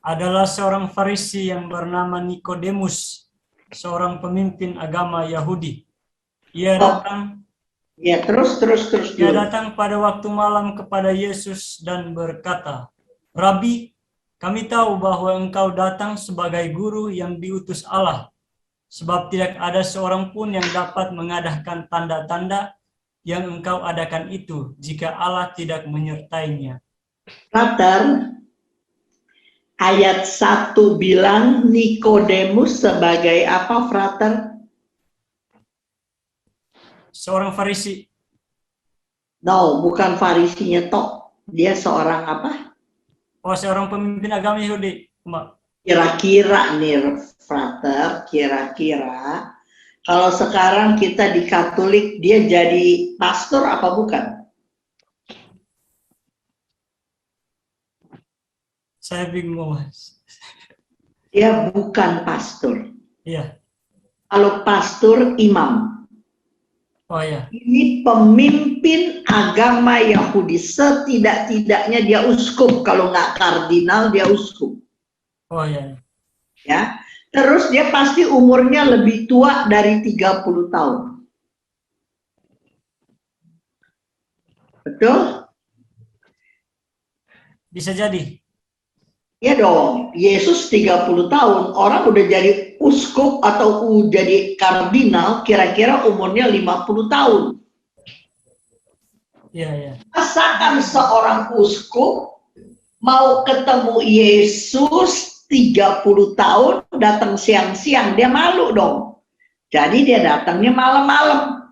Adalah seorang Farisi yang bernama Nikodemus, seorang pemimpin agama Yahudi. Ia datang Ia datang pada waktu malam kepada Yesus dan berkata, "Rabi, kami tahu bahwa engkau datang sebagai guru yang diutus Allah, sebab tidak ada seorang pun yang dapat mengadakan tanda-tanda yang engkau adakan itu jika Allah tidak menyertainya."
Frater, ayat 1 bilang Nikodemus sebagai apa, Frater?
Seorang Farisi.
No, bukan Farisinya toh. Dia seorang apa?
Oh, seorang pemimpin agama Yahudi, Mbak.
Kira-kira nih, Frater, kira-kira kalau sekarang kita di Katolik, dia jadi pastor apa bukan?
Saya bingung, Mas.
Dia bukan pastor.
Iya.
Kalau pastor, imam.
Oh ya.
Ini pemimpin agama Yahudi. Setidak-tidaknya dia uskup. Kalau nggak kardinal, dia uskup.
Oh ya.
Ya. Terus dia pasti umurnya lebih tua dari 30 tahun. Betul?
Bisa jadi.
Ya dong, Yesus 30 tahun, orang udah jadi uskup atau jadi kardinal, kira-kira umurnya 50 tahun.
Iya.
Rasakan seorang uskup mau ketemu Yesus 30 tahun, datang siang-siang, dia malu dong. Jadi dia datangnya malam-malam.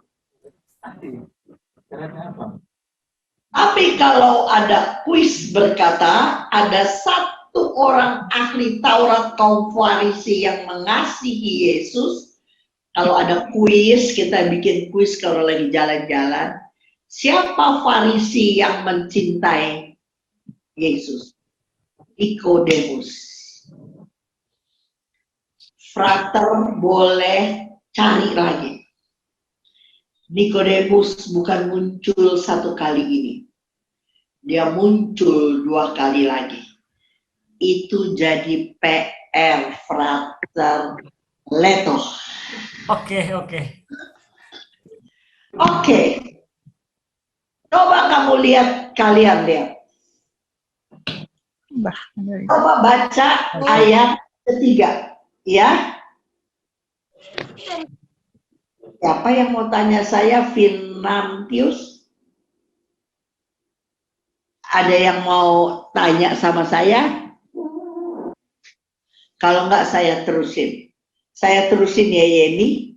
Tapi kalau ada kuis berkata, ada satu orang ahli Taurat kaum Farisi yang mengasihi Yesus. Kalau ada kuis, kita bikin kuis kalau lagi jalan-jalan. Siapa Farisi yang mencintai Yesus? Nikodemus. Frater boleh cari lagi. Nikodemus bukan muncul satu kali ini. Dia muncul 2 kali lagi. Itu jadi PR Frater Leto.
Oke.
Coba kamu lihat, kalian lihat. Coba baca ayat ketiga, ya. Siapa yang mau tanya saya? Vinantius? Ada yang mau tanya sama saya? Kalau enggak saya terusin. Saya terusin ya Yeni.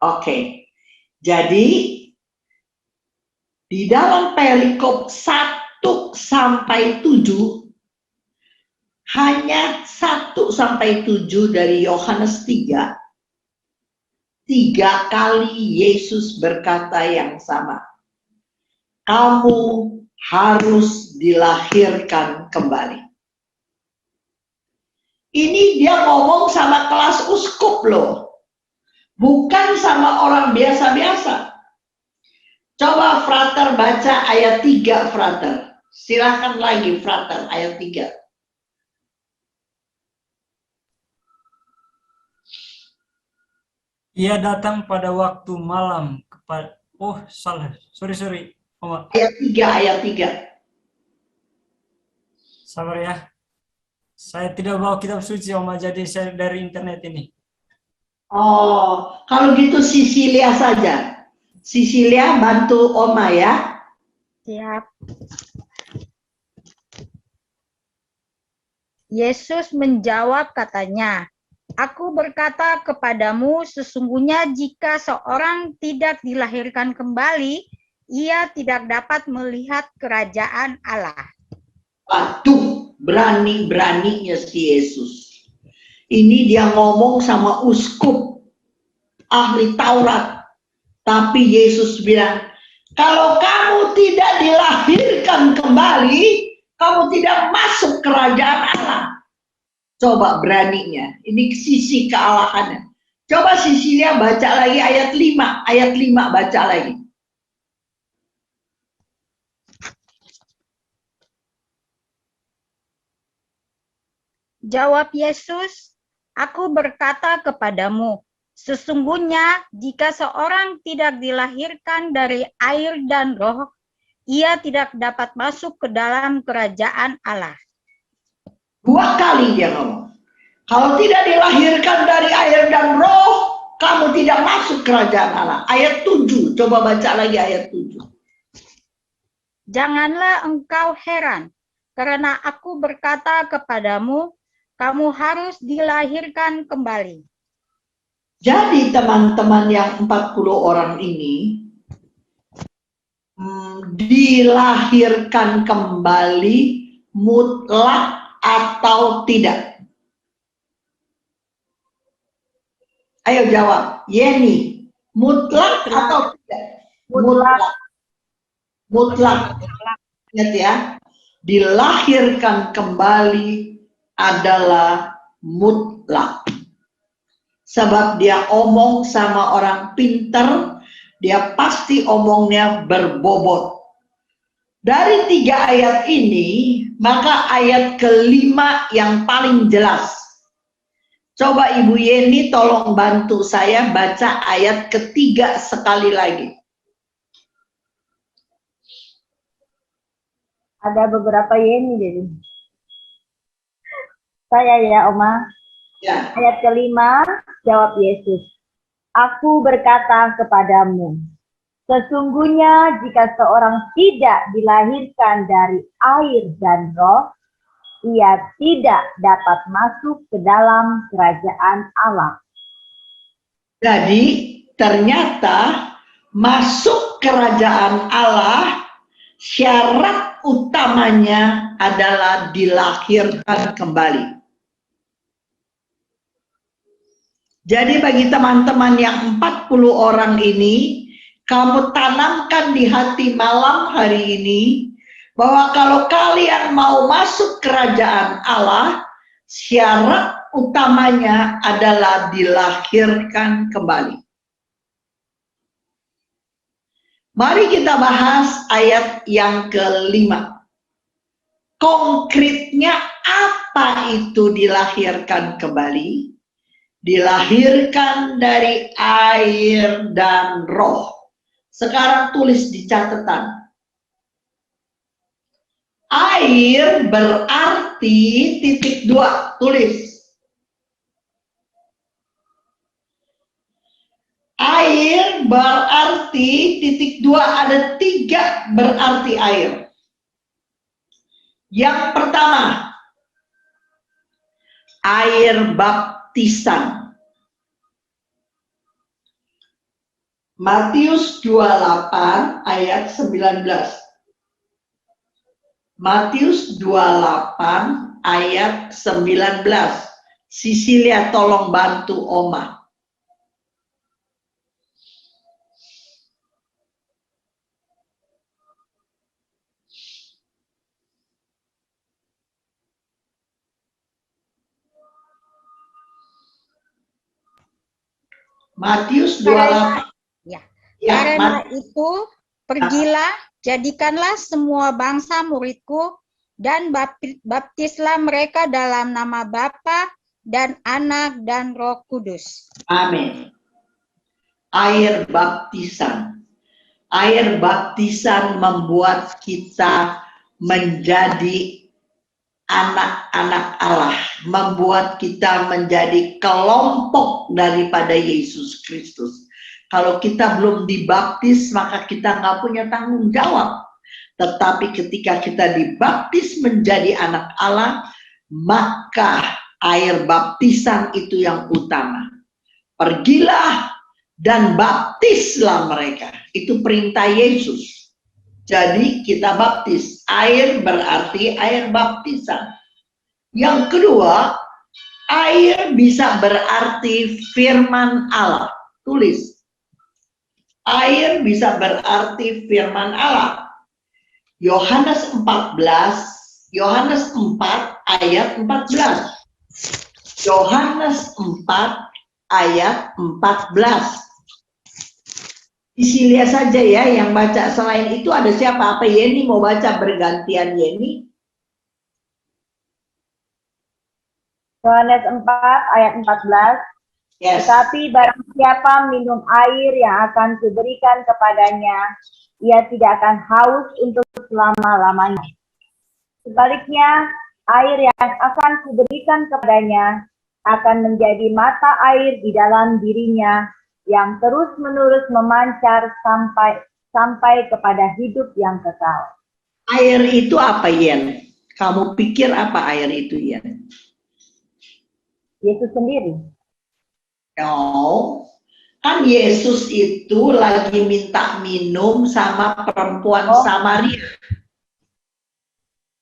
Oke. Jadi di dalam perikop 1 sampai 7, hanya 1 sampai 7 dari Yohanes 3 kali Yesus berkata yang sama. Kamu harus dilahirkan kembali. Ini dia ngomong sama kelas uskup loh. Bukan sama orang biasa-biasa. Coba Frater baca ayat 3, Frater. Silakan lagi, Frater, ayat 3.
Ia datang pada waktu malam kepada... Oh, salah. Sorry. Oma.
Ayat 3.
Sabar ya. Saya tidak bawa kitab suci, Oma, jadi saya dari internet ini.
Oh, kalau gitu Sisilia saja. Sisilia bantu Oma ya.
Siap. Yesus menjawab katanya, Aku berkata kepadamu, sesungguhnya jika seorang tidak dilahirkan kembali, ia tidak dapat melihat kerajaan Allah.
Waduh, berani-beraninya si Yesus. Ini dia ngomong sama uskup, ahli Taurat. Tapi Yesus bilang, kalau kamu tidak dilahirkan kembali, kamu tidak masuk kerajaan Allah. Coba beraninya, ini sisi kealahannya. Coba Sisilia baca lagi ayat 5, baca lagi.
Jawab Yesus, Aku berkata kepadamu, sesungguhnya jika seorang tidak dilahirkan dari air dan roh, ia tidak dapat masuk ke dalam kerajaan Allah.
2 kali dia ngomong. Kalau tidak dilahirkan dari air dan roh, kamu tidak masuk kerajaan Allah. Ayat 7, coba baca lagi ayat 7.
Janganlah engkau heran, karena aku berkata kepadamu, kamu harus dilahirkan kembali.
Jadi teman-teman yang 40 orang ini dilahirkan kembali mutlak atau tidak? Ayo jawab, Yeni, mutlak atau tidak? Mutlak. Ingat ya, dilahirkan kembali adalah mutlak. Sebab dia omong sama orang pinter, dia pasti omongnya berbobot. Dari 3 ayat ini, maka ayat kelima yang paling jelas. Coba Ibu Yeni tolong bantu saya baca ayat ketiga sekali lagi.
Ada beberapa Yeni jadi. Saya ya, Oma.
Ya.
Ayat kelima, jawab Yesus. Aku berkata kepadamu, sesungguhnya jika seorang tidak dilahirkan dari air dan roh, ia tidak dapat masuk ke dalam kerajaan Allah.
Jadi ternyata masuk kerajaan Allah syarat utamanya adalah dilahirkan kembali. Jadi bagi teman-teman yang 40 orang ini, kamu tanamkan di hati malam hari ini, bahwa kalau kalian mau masuk kerajaan Allah, syarat utamanya adalah dilahirkan kembali. Mari kita bahas ayat yang kelima. Konkretnya apa itu dilahirkan kembali? Dilahirkan dari air dan roh. Sekarang tulis di catatan. Air berarti titik 2, tulis. Air berarti titik 2, ada 3 berarti air. Yang pertama, air baptisan. Matius 28 ayat 19. Matius 28 ayat 19. Sisilia tolong bantu Oma. Matius 28.
Karena itu, pergilah, jadikanlah semua bangsa muridku, dan baptislah mereka dalam nama Bapa dan Anak dan Roh Kudus.
Amin. Air baptisan. Air baptisan membuat kita menjadi anak-anak Allah, membuat kita menjadi kelompok daripada Yesus Kristus. Kalau kita belum dibaptis, maka kita nggak punya tanggung jawab. Tetapi ketika kita dibaptis menjadi anak Allah, maka air baptisan itu yang utama. Pergilah dan baptislah mereka. Itu perintah Yesus. Jadi kita baptis. Air berarti air baptisan. Yang kedua, air bisa berarti firman Allah. Tulis. Air bisa berarti firman Allah. Yohanes 4 ayat 14. Yohanes 4 ayat 14. Isi lihat saja ya yang baca. Selain itu ada siapa? Apa Yeni mau baca bergantian Yeni?
Yohanes 4 ayat 14.
Yes.
Tetapi barang siapa minum air yang akan kuberikan kepadanya, ia tidak akan haus untuk selama-lamanya. Sebaliknya, air yang akan kuberikan kepadanya akan menjadi mata air di dalam dirinya yang terus-menerus memancar sampai kepada hidup yang kekal.
Air itu apa, Yen? Kamu pikir apa air itu, Yen?
Yesus sendiri.
No, kan Yesus itu lagi minta minum sama perempuan Samaria.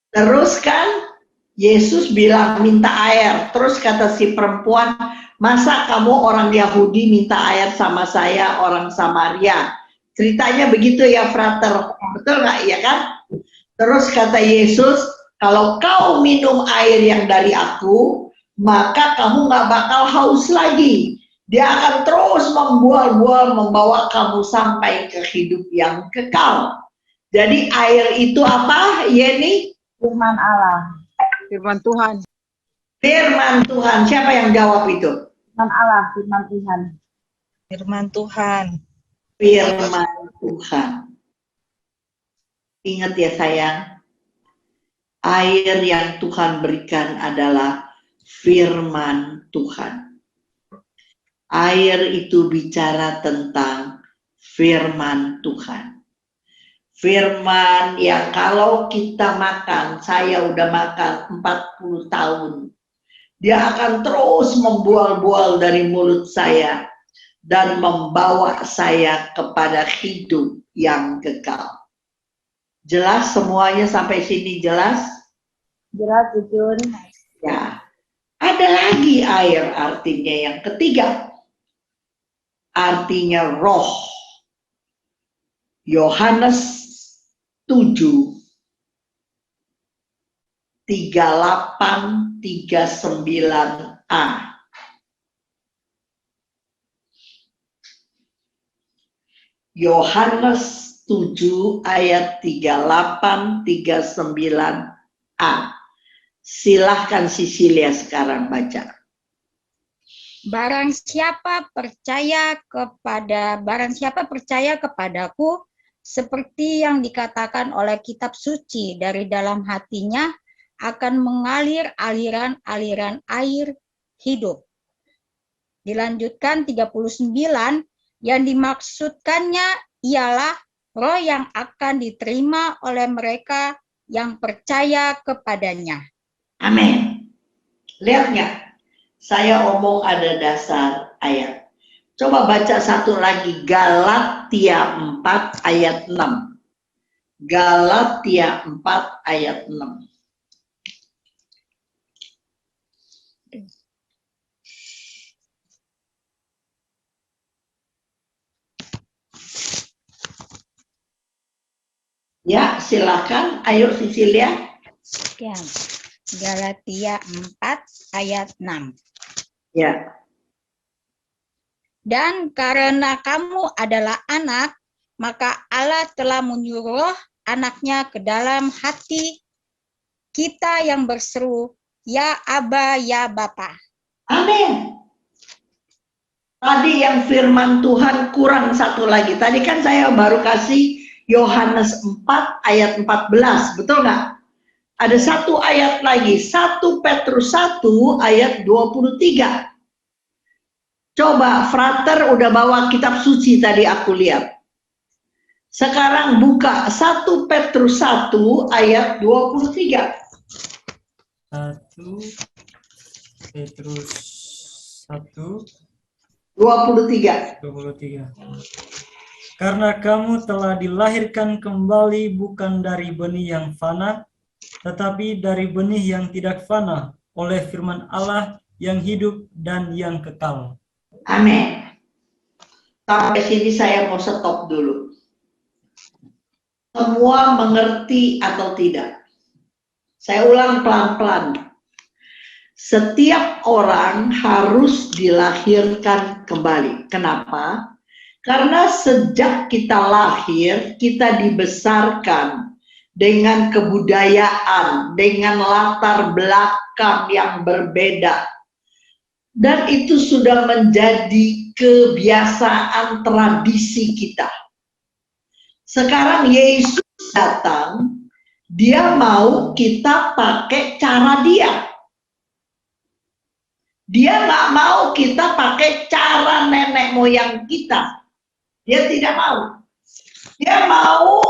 Terus kan Yesus bilang minta air. Terus kata si perempuan, masa kamu orang Yahudi minta air sama saya orang Samaria? Ceritanya begitu ya, frater. Betul nggak ya kan? Terus kata Yesus, kalau kau minum air yang dari aku, maka kamu nggak bakal haus lagi. Dia akan terus membual-bual membawa kamu sampai ke hidup yang kekal. Jadi air itu apa, Yeni?
Firman Allah.
Firman Tuhan.
Firman Tuhan. Siapa yang jawab itu?
Firman Allah, firman Tuhan.
Firman Tuhan.
Firman Tuhan. Ingat ya sayang, air yang Tuhan berikan adalah firman Tuhan. Air itu bicara tentang firman Tuhan. Firman yang kalau kita makan, saya udah makan 40 tahun. Dia akan terus membual-bual dari mulut saya dan membawa saya kepada hidup yang kekal. Jelas semuanya sampai sini jelas?
Jelas, Bu Jun.
Ya. Ada lagi air artinya yang ketiga. Artinya roh. Yohanes 7 38 39a. Yohanes 7 ayat 38 39a. Silahkan Sisilia sekarang baca.
Barang siapa percaya kepadaku, seperti yang dikatakan oleh kitab suci, dari dalam hatinya akan mengalir aliran-aliran air hidup. Dilanjutkan 39, yang dimaksudkannya ialah roh yang akan diterima oleh mereka yang percaya kepadanya.
Amin. Lihat nggak? Saya omong ada dasar ayat. Coba baca satu lagi, Galatia 4 ayat 6. Galatia 4 ayat 6. Ya, silakan. Ayo Sisilia.
Ya. Galatia 4 ayat 6.
Ya.
Dan karena kamu adalah anak, maka Allah telah menyuruh anaknya ke dalam hati kita yang berseru, ya Aba, ya Bapa.
Amin. Tadi yang firman Tuhan kurang satu lagi. Tadi kan saya baru kasih Yohanes 4 ayat 14, betul nggak? Ada satu ayat lagi, 1 Petrus 1 ayat 23. Coba, Frater udah bawa kitab suci tadi aku lihat. Sekarang buka 1 Petrus 1 ayat 23.
1 Petrus 1
23.
Karena kamu telah dilahirkan kembali bukan dari benih yang fana, tetapi dari benih yang tidak fana, oleh firman Allah yang hidup dan yang kekal.
Amin. Sampai sini saya mau stop dulu. Semua mengerti atau tidak? Saya ulang pelan-pelan. Setiap orang harus dilahirkan kembali. Kenapa? Karena sejak kita lahir, kita dibesarkan dengan kebudayaan, dengan latar belakang yang berbeda. Dan itu sudah menjadi kebiasaan tradisi kita. Sekarang Yesus datang, dia mau kita pakai cara dia. Dia nggak mau kita pakai cara nenek moyang kita. Dia tidak mau. Dia mau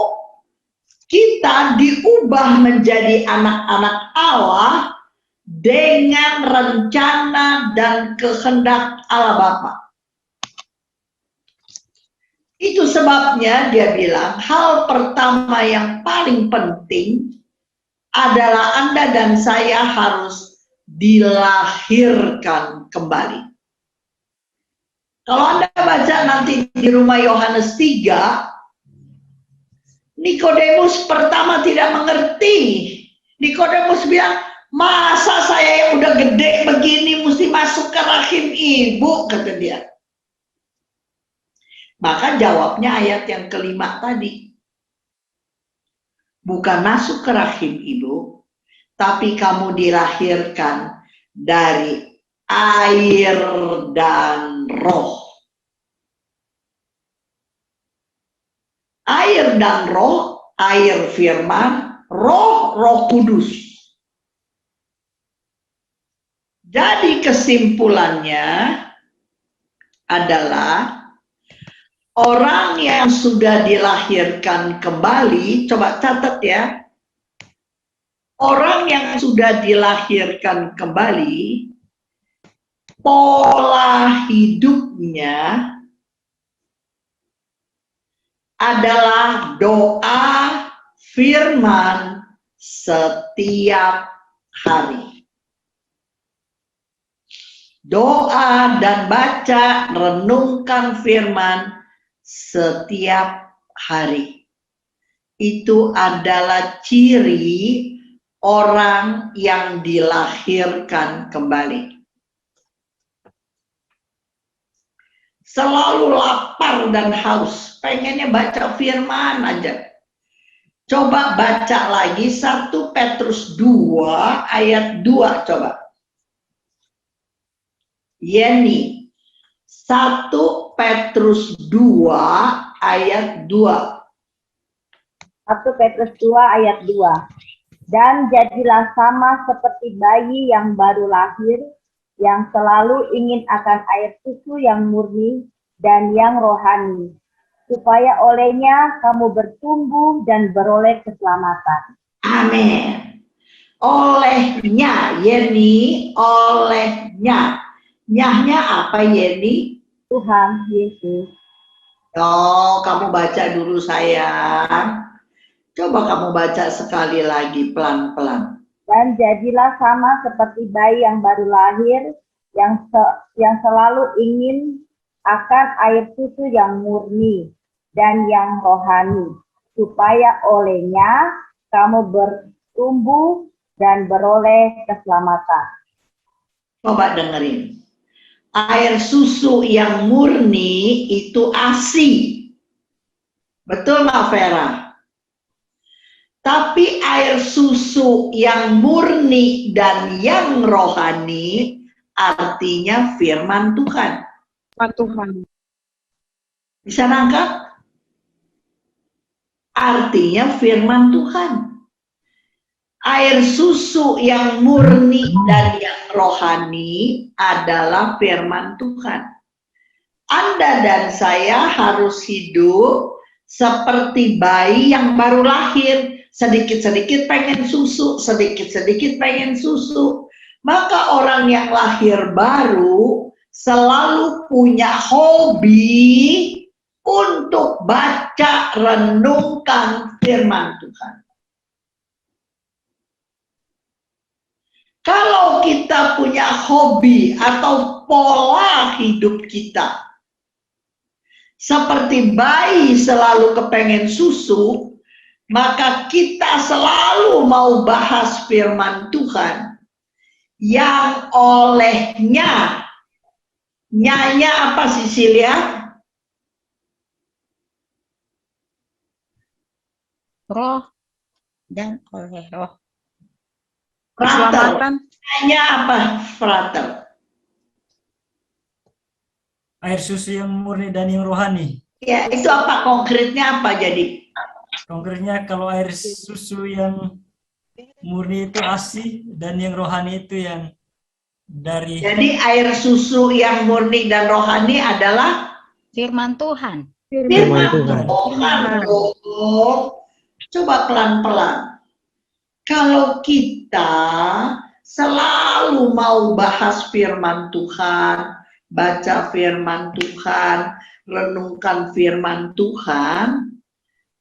kita diubah menjadi anak-anak Allah dengan rencana dan kehendak Allah Bapa. Itu sebabnya dia bilang, hal pertama yang paling penting adalah Anda dan saya harus dilahirkan kembali. Kalau Anda baca nanti di rumah Yohanes 3, Nikodemus pertama tidak mengerti. Nikodemus bilang, masa saya yang udah gede begini mesti masuk ke rahim ibu, kata dia. Maka jawabnya ayat yang kelima tadi. Bukan masuk ke rahim ibu, tapi kamu dilahirkan dari air dan roh. Air dan roh, air firman, roh, Roh Kudus. Jadi kesimpulannya adalah orang yang sudah dilahirkan kembali, coba catat ya, orang yang sudah dilahirkan kembali, pola hidupnya adalah doa firman setiap hari. Doa dan baca, renungkan firman setiap hari. Itu adalah ciri orang yang dilahirkan kembali. Selalu lapar dan haus, pengennya baca firman aja. Coba baca lagi 1 Petrus 2 ayat 2 coba. Yeni, 1 Petrus 2 ayat 2.
1 Petrus 2 ayat 2. Dan jadilah sama seperti bayi yang baru lahir, yang selalu ingin akan air susu yang murni dan yang rohani, supaya olehnya kamu bertumbuh dan beroleh keselamatan.
Amin. Olehnya, Yeni, olehnya. Nyahnya apa, Yeni?
Tuhan Yesus.
Oh, kamu baca dulu sayang. Coba kamu baca sekali lagi pelan-pelan.
Dan jadilah sama seperti bayi yang baru lahir, yang selalu ingin akan air susu yang murni dan yang rohani, supaya olehnya kamu bertumbuh dan beroleh keselamatan.
Coba dengerin. Air susu yang murni itu ASI. Betul nggak Vera? Tapi air susu yang murni dan yang rohani artinya firman Tuhan.
Tuhan.
Bisa nangkap? Artinya firman Tuhan. Air susu yang murni dan yang rohani adalah firman Tuhan. Anda dan saya harus hidup seperti bayi yang baru lahir. Sedikit-sedikit pengen susu, sedikit-sedikit pengen susu. Maka orang yang lahir baru selalu punya hobi untuk baca, renungkan firman Tuhan. Kalau kita punya hobi atau pola hidup kita seperti bayi selalu kepengen susu, maka kita selalu mau bahas firman Tuhan yang olehnya, nyanya apa Sisilia?
Roh dan oleh roh.
Frater. Nyanya apa frater?
Air susu yang murni dan yang rohani.
Ya, itu apa konkretnya apa jadi?
Konkretnya kalau air susu yang murni itu ASI dan yang rohani itu yang dari.
Jadi air susu yang murni dan rohani adalah
firman Tuhan.
Firman Tuhan. Coba pelan-pelan. Kalau kita selalu mau bahas firman Tuhan, baca firman Tuhan, renungkan firman Tuhan,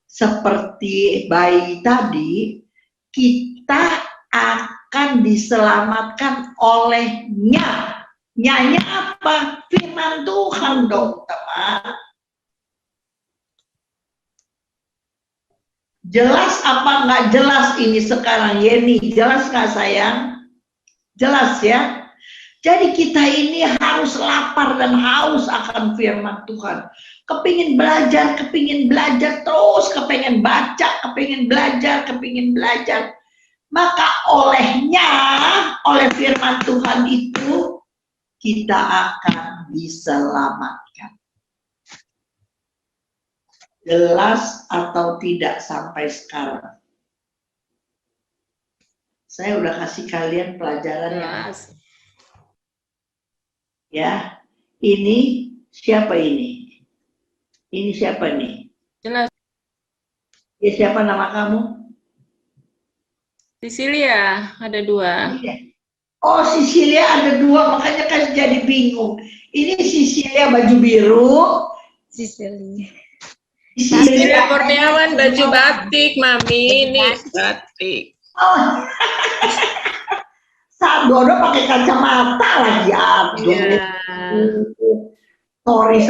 seperti bayi tadi, kita akan diselamatkan olehnya. Nyanya apa? Firman Tuhan dong, teman. Jelas apa nggak jelas ini sekarang, Yeni? Jelas nggak sayang? Jelas ya? Jadi kita ini harus lapar dan haus akan firman Tuhan. Kepingin belajar terus, kepingin baca, kepingin belajar. Maka olehnya, oleh firman Tuhan itu, kita akan diselamatkan. Jelas atau tidak sampai sekarang? Saya udah kasih kalian pelajaran yang Ya, ini siapa ini? Ini siapa nih?
Jelas.
Ya, siapa nama kamu?
Sisilia, ada 2.
Oh, Sisilia ada 2, makanya kan jadi bingung. Ini Sisilia baju biru.
Sisilia Kurniawan baju batik, Mami. Ini batik.
Oh. Sardono pakai kacamata lagi, aduh. Sorry.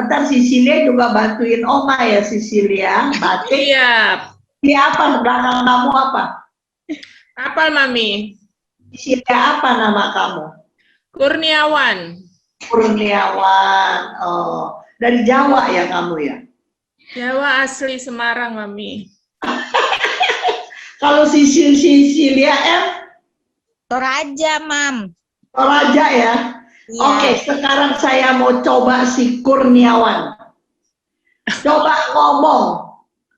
Ntar Sisilia juga bantuin Oma ya, Sisilia. Batik.
Siap.
Ini apa belakang kamu apa?
Apa, Mami?
Sisilia apa nama kamu?
Kurniawan.
Kurniawan. Oh, dari Jawa ya kamu ya?
Jawa asli Semarang, Mami.
Kalau Sisilia
Toraja, Mam.
Toraja ya?
Iya.
Oke, sekarang saya mau coba si Kurniawan. Coba ngomong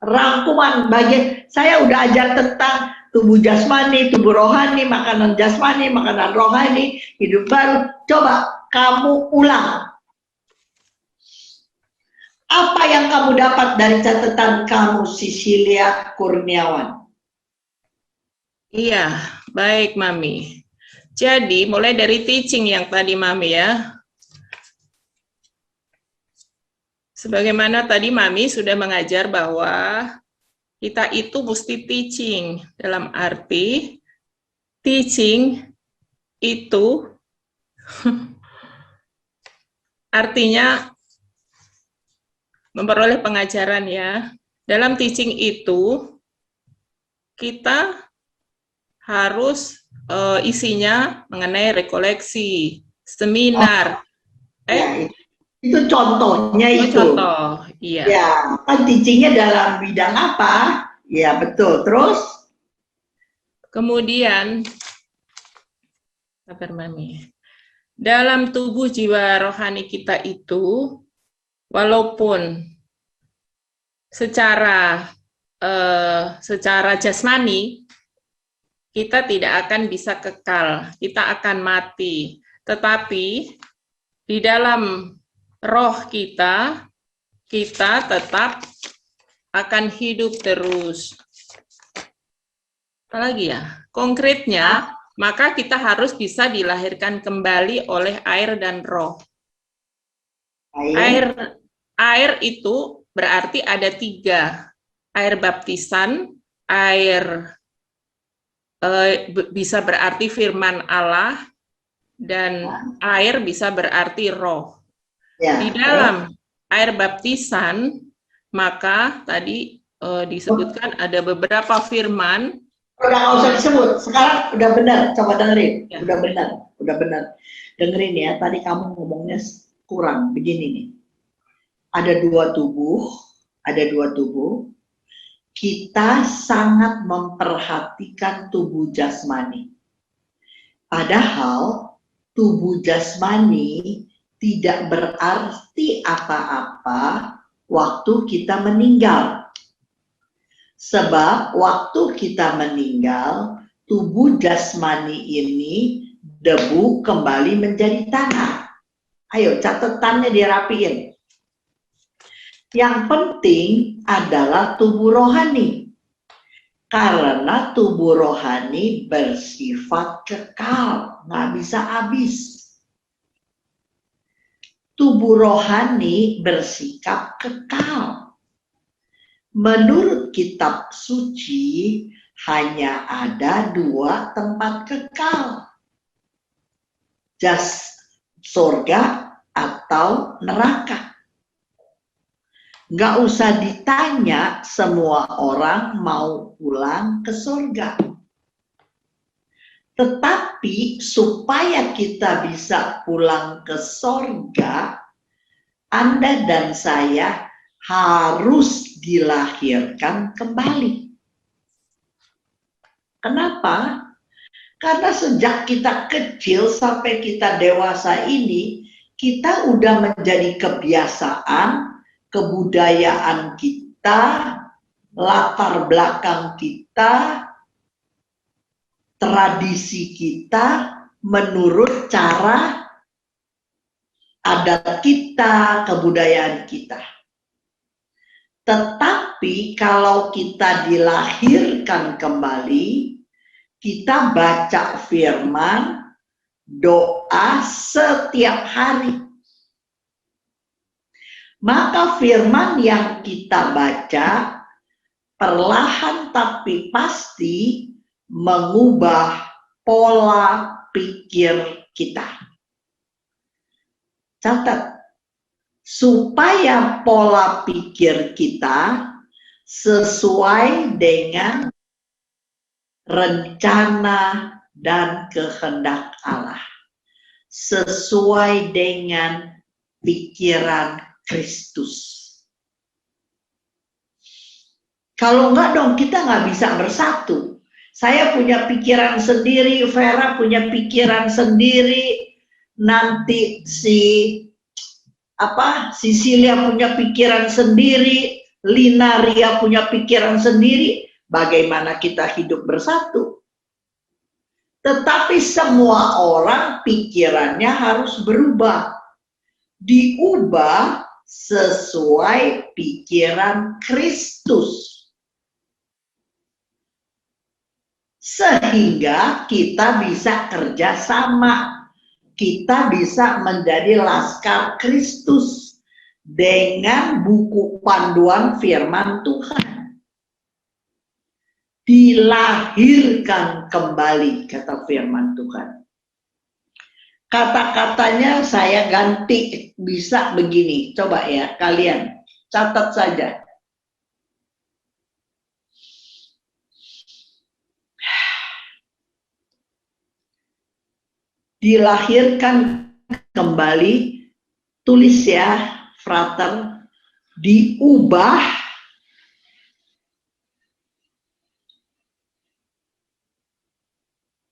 rangkuman bagian. Saya udah ajar tentang tubuh jasmani, tubuh rohani, makanan jasmani, makanan rohani, hidup baru. Coba kamu ulang. Apa yang kamu dapat dari catatan kamu, Sisilia Kurniawan?
Iya, baik, Mami. Jadi, mulai dari teaching yang tadi, Mami, ya. Sebagaimana tadi Mami sudah mengajar bahwa kita itu mesti teaching. Dalam arti, teaching itu artinya memperoleh pengajaran, ya. Dalam teaching itu, kita harus isinya mengenai rekoleksi, seminar.
Itu contohnya itu.
Contoh, iya.
Ya, kan teachingnya dalam bidang apa? Ya, betul. Terus?
Kemudian, sabar Mami. Dalam tubuh jiwa rohani kita itu, walaupun secara jasmani, kita tidak akan bisa kekal, kita akan mati. Tetapi di dalam roh kita tetap akan hidup terus. Apalagi ya? Konkretnya, maka kita harus bisa dilahirkan kembali oleh air dan roh. Air itu berarti ada 3. Air baptisan, air bisa berarti firman Allah, dan air bisa berarti roh.
Ya,
di dalam air baptisan, maka tadi disebutkan ada beberapa firman.
Udah nggak usah disebut, sekarang udah benar, coba dengerin. Ya. Udah benar. Dengerin ya, tadi kamu ngomongnya kurang, begini nih. Ada 2 tubuh, kita sangat memperhatikan tubuh jasmani. Padahal tubuh jasmani tidak berarti apa-apa waktu kita meninggal. Sebab waktu kita meninggal, tubuh jasmani ini debu kembali menjadi tanah. Ayo catatannya dirapiin. Yang penting adalah tubuh rohani. Karena tubuh rohani bersifat kekal, nggak bisa habis. Tubuh rohani bersikap kekal. Menurut kitab suci, hanya ada 2 tempat kekal. Surga atau neraka. Nggak usah ditanya, semua orang mau pulang ke surga. Tetapi supaya kita bisa pulang ke surga, Anda dan saya harus dilahirkan kembali. Kenapa? Karena sejak kita kecil sampai kita dewasa ini, kita udah menjadi kebiasaan, kebudayaan kita, latar belakang kita, tradisi kita menurut cara adat kita, kebudayaan kita. Tetapi kalau kita dilahirkan kembali, kita baca firman, doa setiap hari. Maka firman yang kita baca perlahan tapi pasti mengubah pola pikir kita. Catat, supaya pola pikir kita sesuai dengan rencana dan kehendak Allah, sesuai dengan pikiran Kristus. Kalau enggak dong, kita nggak bisa bersatu. Saya punya pikiran sendiri, Vera punya pikiran sendiri, nanti Cecilia punya pikiran sendiri, Lina Ria punya pikiran sendiri. Bagaimana kita hidup bersatu? Tetapi semua orang pikirannya harus berubah. Diubah sesuai pikiran Kristus. Sehingga kita bisa kerjasama. Kita bisa menjadi laskar Kristus dengan buku panduan firman Tuhan. Dilahirkan kembali, kata firman Tuhan. Kata-katanya saya ganti, bisa begini. Coba ya, kalian catat saja. Dilahirkan kembali, tulis ya, frater, diubah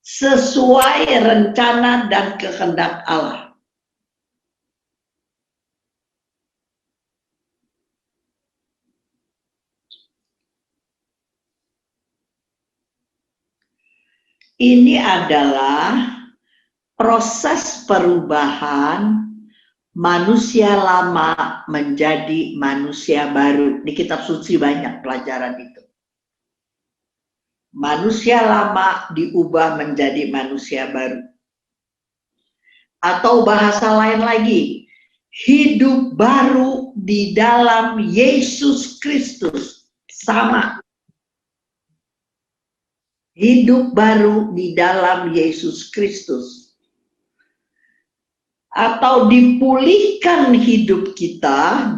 sesuai rencana dan kehendak Allah. Ini adalah proses perubahan manusia lama menjadi manusia baru. Di kitab suci banyak pelajaran itu. Manusia lama diubah menjadi manusia baru. Atau bahasa lain lagi, hidup baru di dalam Yesus Kristus. Sama. Hidup baru di dalam Yesus Kristus. Atau dipulihkan hidup kita,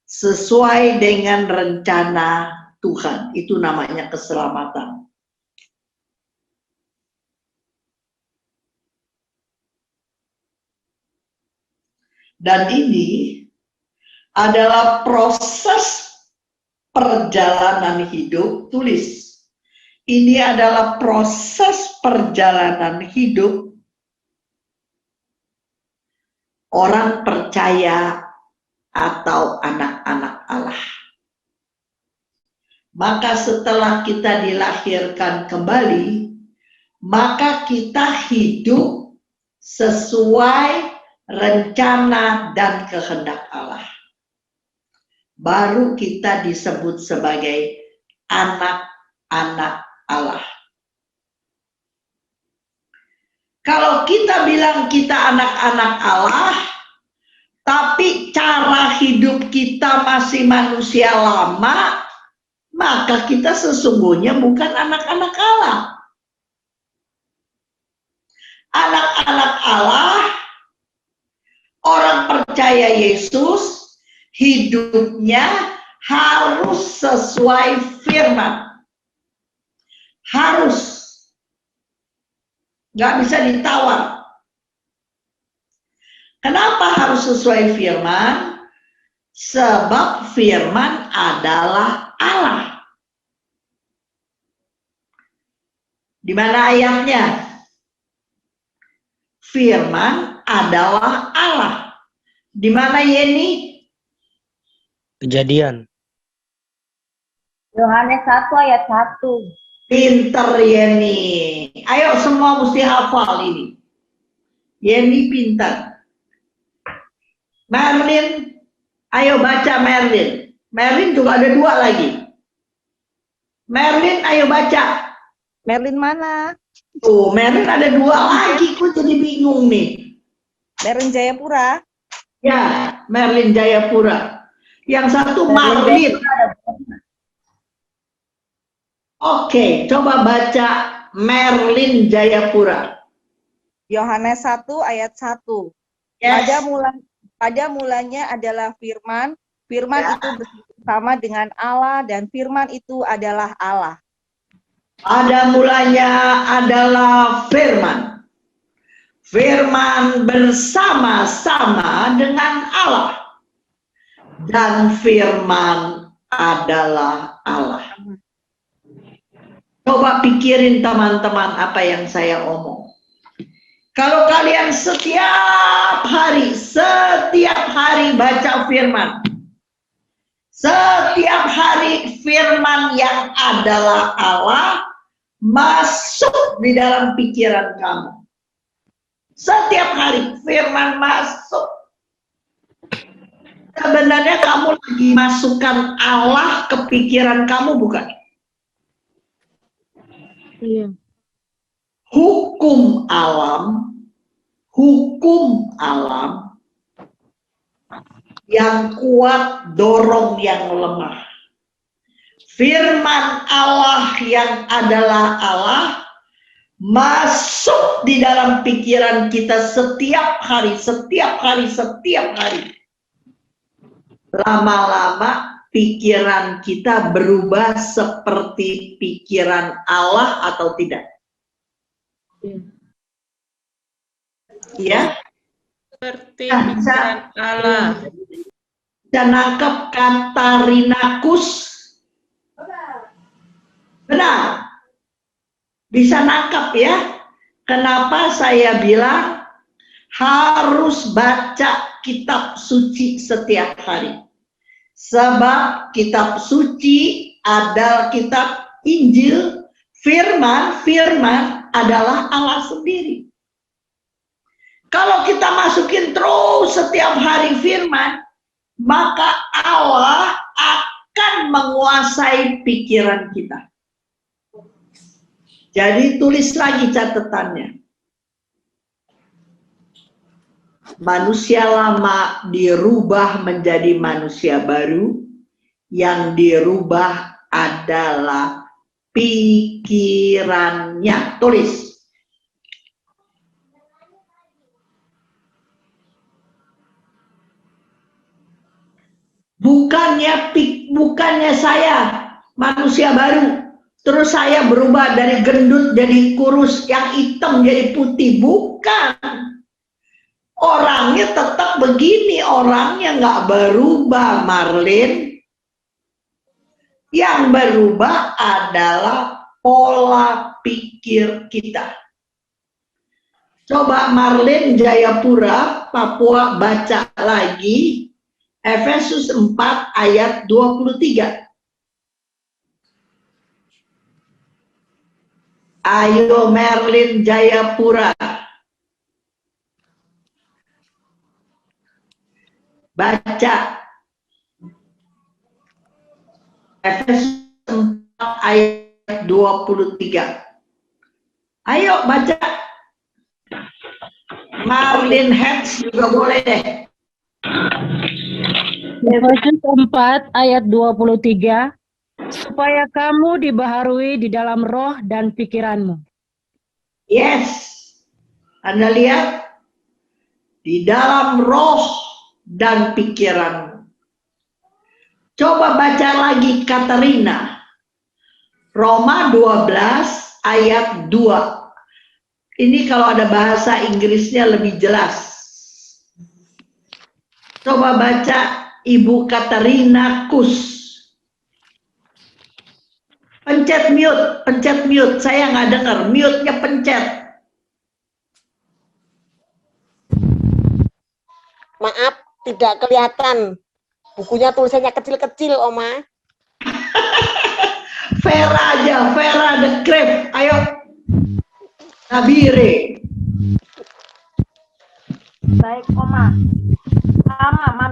sesuai dengan rencana Tuhan. Itu namanya keselamatan. Dan ini adalah proses perjalanan hidup. Tulis, ini adalah proses perjalanan hidup orang percaya atau anak-anak Allah. Maka setelah kita dilahirkan kembali, maka kita hidup sesuai rencana dan kehendak Allah. Baru kita disebut sebagai anak-anak Allah. Kalau kita bilang kita anak-anak Allah, tapi cara hidup kita masih manusia lama, maka kita sesungguhnya bukan anak-anak Allah. Anak-anak Allah, orang percaya Yesus, hidupnya harus sesuai firman. Harus. Nggak bisa ditawar. Kenapa harus sesuai firman? Sebab firman adalah Allah. Di mana ayatnya? Firman adalah Allah. Di mana Yeni?
Kejadian.
Yohanes 1 ayat 1.
Pinter Yeni. Ayo semua mesti hafal ini. Yeni pintar. Merlin, ayo baca Merlin. Merlin juga ada 2 lagi. Merlin, ayo baca.
Merlin mana?
Tuh, Merlin ada 2 lagi, kok jadi bingung nih.
Merlin Jayapura.
Ya, Merlin Jayapura. Yang satu Marlin. Oke, coba baca Merlin Jayapura.
Yohanes 1 ayat 1.
Yes.
Pada mulanya adalah firman, firman itu bersama dengan Allah dan firman itu adalah Allah.
Pada mulanya adalah firman. Firman bersama-sama dengan Allah. Dan firman adalah Allah. Coba pikirin teman-teman apa yang saya omong. Kalau kalian setiap hari baca firman. Setiap hari firman yang adalah Allah masuk di dalam pikiran kamu. Setiap hari firman masuk. Sebenarnya kamu lagi masukkan Allah ke pikiran kamu, bukan?
Iya.
Hukum alam yang kuat dorong yang lemah. Firman Allah yang adalah Allah masuk di dalam pikiran kita setiap hari. Lama-lama pikiran kita berubah seperti pikiran Allah atau tidak? Ya.
Seperti pikiran Allah.
Bisa nangkep kata rinakus? Benar. Bisa nangkep ya? Kenapa saya bilang harus baca kitab suci setiap hari? Sebab kitab suci adalah kitab Injil, firman adalah Allah sendiri. Kalau kita masukin terus setiap hari firman, maka Allah akan menguasai pikiran kita. Jadi tulis lagi catatannya. Manusia lama dirubah menjadi manusia baru, yang dirubah adalah pikirannya. Tulis. Bukannya saya manusia baru, terus saya berubah dari gendut jadi kurus, yang hitam jadi putih. Bukan. Orangnya tetap begini, orangnya nggak berubah, Marlin. Yang berubah adalah pola pikir kita. Coba Marlin Jayapura, Papua, baca lagi Efesus 4 ayat 23. Ayo Marlin Jayapura. Baca Efesus 4 ayat 23. Ayo baca. Marlin Heads juga boleh deh.
Efesus 4 ayat 23, supaya kamu dibaharui di dalam roh dan pikiranmu.
Yes. Anda lihat? Di dalam roh dan pikiranmu. Coba baca lagi Katerina. Roma 12 ayat 2. Ini kalau ada bahasa Inggrisnya lebih jelas. Coba baca Ibu Katerina Kus. Pencet mute. Saya nggak dengar. Mute-nya pencet.
Maaf, tidak kelihatan. Bukunya tulisannya kecil-kecil, Oma.
Vera aja, Vera the Crab. Ayo. Nabire.
Baik, Oma.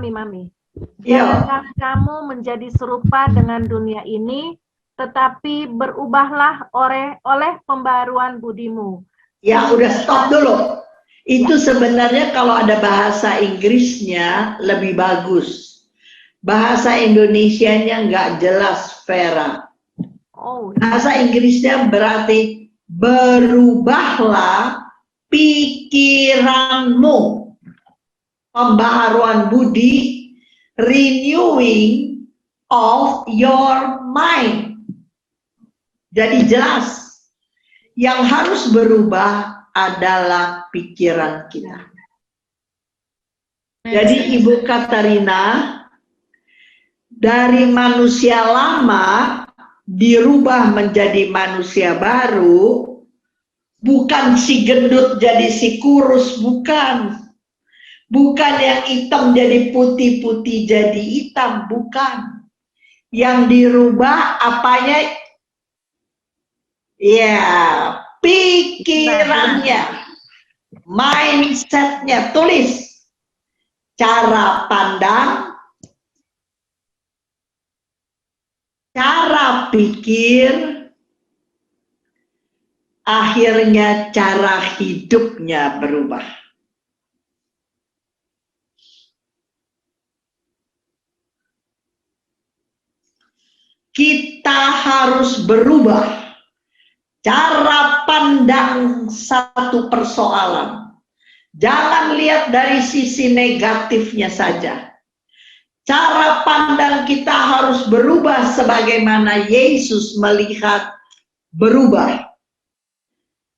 Mami. Janganlah kamu menjadi serupa dengan dunia ini, tetapi berubahlah oleh pembaruan budimu.
Ya, udah stop dulu. Itu sebenarnya kalau ada bahasa Inggrisnya lebih bagus. Bahasa Indonesianya nggak jelas, Vera. Bahasa Inggrisnya berarti berubahlah pikiranmu. Pembaharuan budi, renewing of your mind. Jadi jelas, yang harus berubah adalah pikiran kita. Jadi Ibu Katarina, dari manusia lama dirubah menjadi manusia baru, bukan si gendut jadi si kurus, bukan. Bukan yang hitam jadi putih, jadi hitam, bukan. Yang dirubah apanya? Ya, pikirannya, mindsetnya. Tulis cara pandang, cara pikir, akhirnya cara hidupnya berubah. Kita harus berubah cara pandang satu persoalan. Jangan lihat dari sisi negatifnya saja. Cara pandang kita harus berubah sebagaimana Yesus melihat berubah.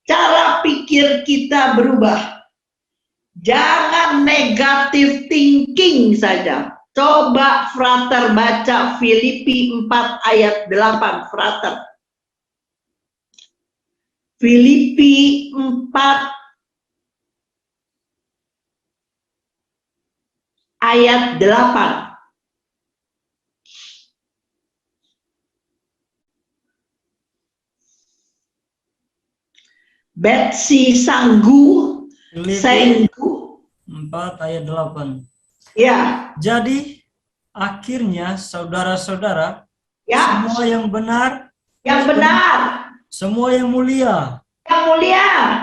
Cara pikir kita berubah. Jangan negative thinking saja. Coba Frater baca Filipi 4 ayat 8, Frater. Filipi 4 ayat 8. Betsy Sanggu, Senggu.
4 ayat 8.
Ya.
Jadi akhirnya saudara-saudara,
ya,
semua yang benar,
semua
yang mulia,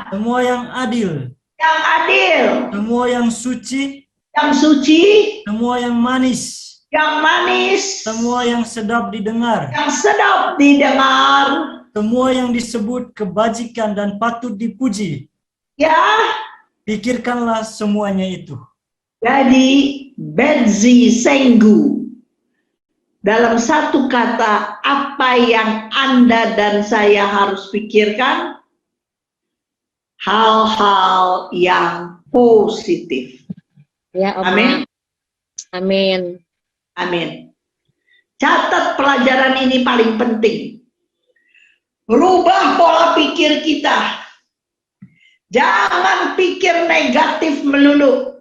semua yang adil, semua yang suci, semua yang manis, semua yang sedap didengar, semua yang disebut kebajikan dan patut dipuji.
Ya.
Pikirkanlah semuanya itu.
Jadi Betsy Senggu, dalam satu kata, apa yang Anda dan saya harus pikirkan? Hal-hal yang positif.
Ya, Oma.
Amin.
Amin.
Amin. Catat pelajaran ini paling penting. Rubah pola pikir kita. Jangan pikir negatif melulu.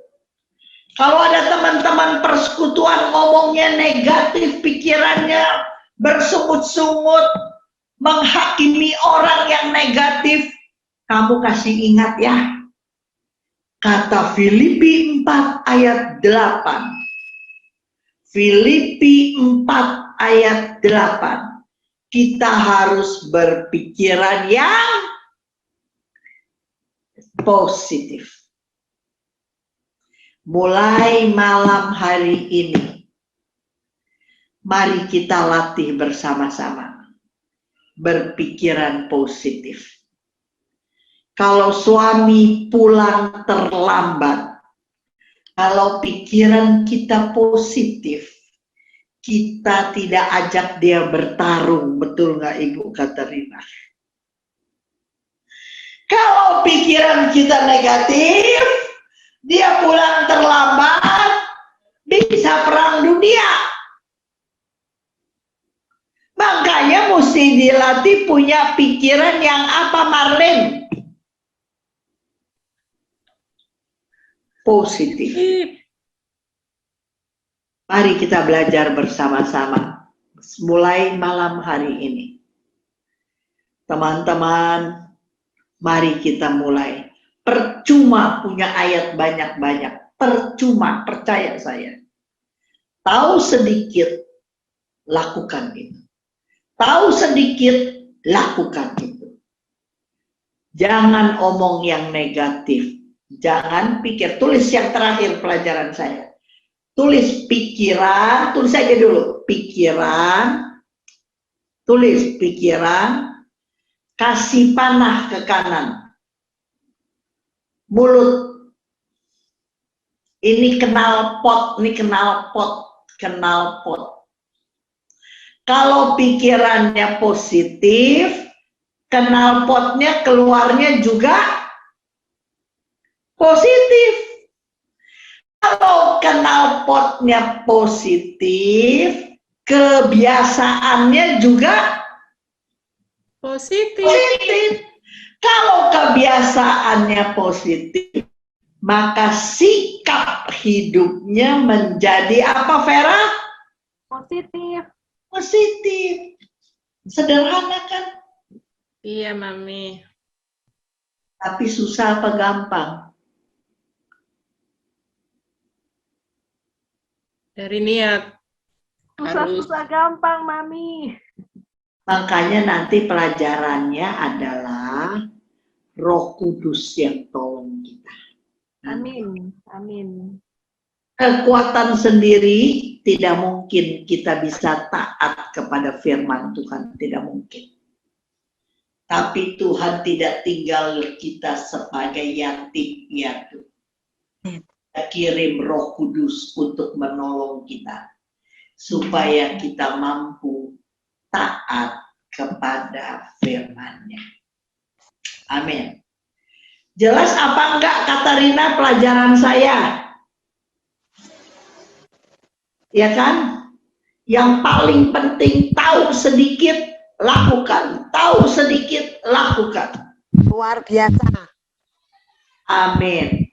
Kalau ada teman-teman persekutuan ngomongnya negatif, pikirannya bersungut-sungut, menghakimi orang yang negatif, kamu kasih ingat ya. Kata Filipi 4 ayat 8. Filipi 4 ayat 8. Kita harus berpikiran yang positif. Mulai malam hari ini, mari kita latih bersama-sama berpikiran positif. Kalau suami pulang terlambat, kalau pikiran kita positif, kita tidak ajak dia bertarung, betul nggak Ibu Katarina? Kalau pikiran kita negatif, dia pulang terlambat, bisa perang dunia. Makanya mesti dilatih punya pikiran yang apa, Marlin? Positif. Mari kita belajar bersama-sama mulai malam hari ini. Teman-teman, mari kita mulai. percuma punya ayat banyak-banyak. Percuma, percaya saya. Tahu sedikit, lakukan itu. Tahu sedikit, lakukan itu. Jangan omong yang negatif. Jangan pikir. Tulis yang terakhir pelajaran saya. Tulis pikiran, tulis aja dulu. Pikiran, tulis pikiran, kasih panah ke kanan. Mulut. Ini knalpot, ini knalpot, knalpot. Kalau pikirannya positif, knalpotnya keluarnya juga positif. Kalau knalpotnya positif, kebiasaannya juga positif. Kalau kebiasaannya positif, maka sikap hidupnya menjadi apa, Vera?
Positif.
Positif. Sederhana kan?
Iya, Mami.
Tapi susah apa gampang?
Dari niat.
Susah-susah gampang, Mami.
Makanya nanti pelajarannya adalah Roh Kudus yang tolong kita.
Amin. Amin.
Kekuatan sendiri tidak mungkin kita bisa taat kepada firman Tuhan, tidak mungkin. Tapi Tuhan tidak tinggal kita sebagai yatim piatu. Kita kirim Roh Kudus untuk menolong kita supaya kita mampu taat kepada firman-Nya. Amin. Jelas apa enggak, Katarina, pelajaran saya? Ya kan? Yang paling penting tahu sedikit, lakukan. Tahu sedikit, lakukan.
Luar biasa.
Amin.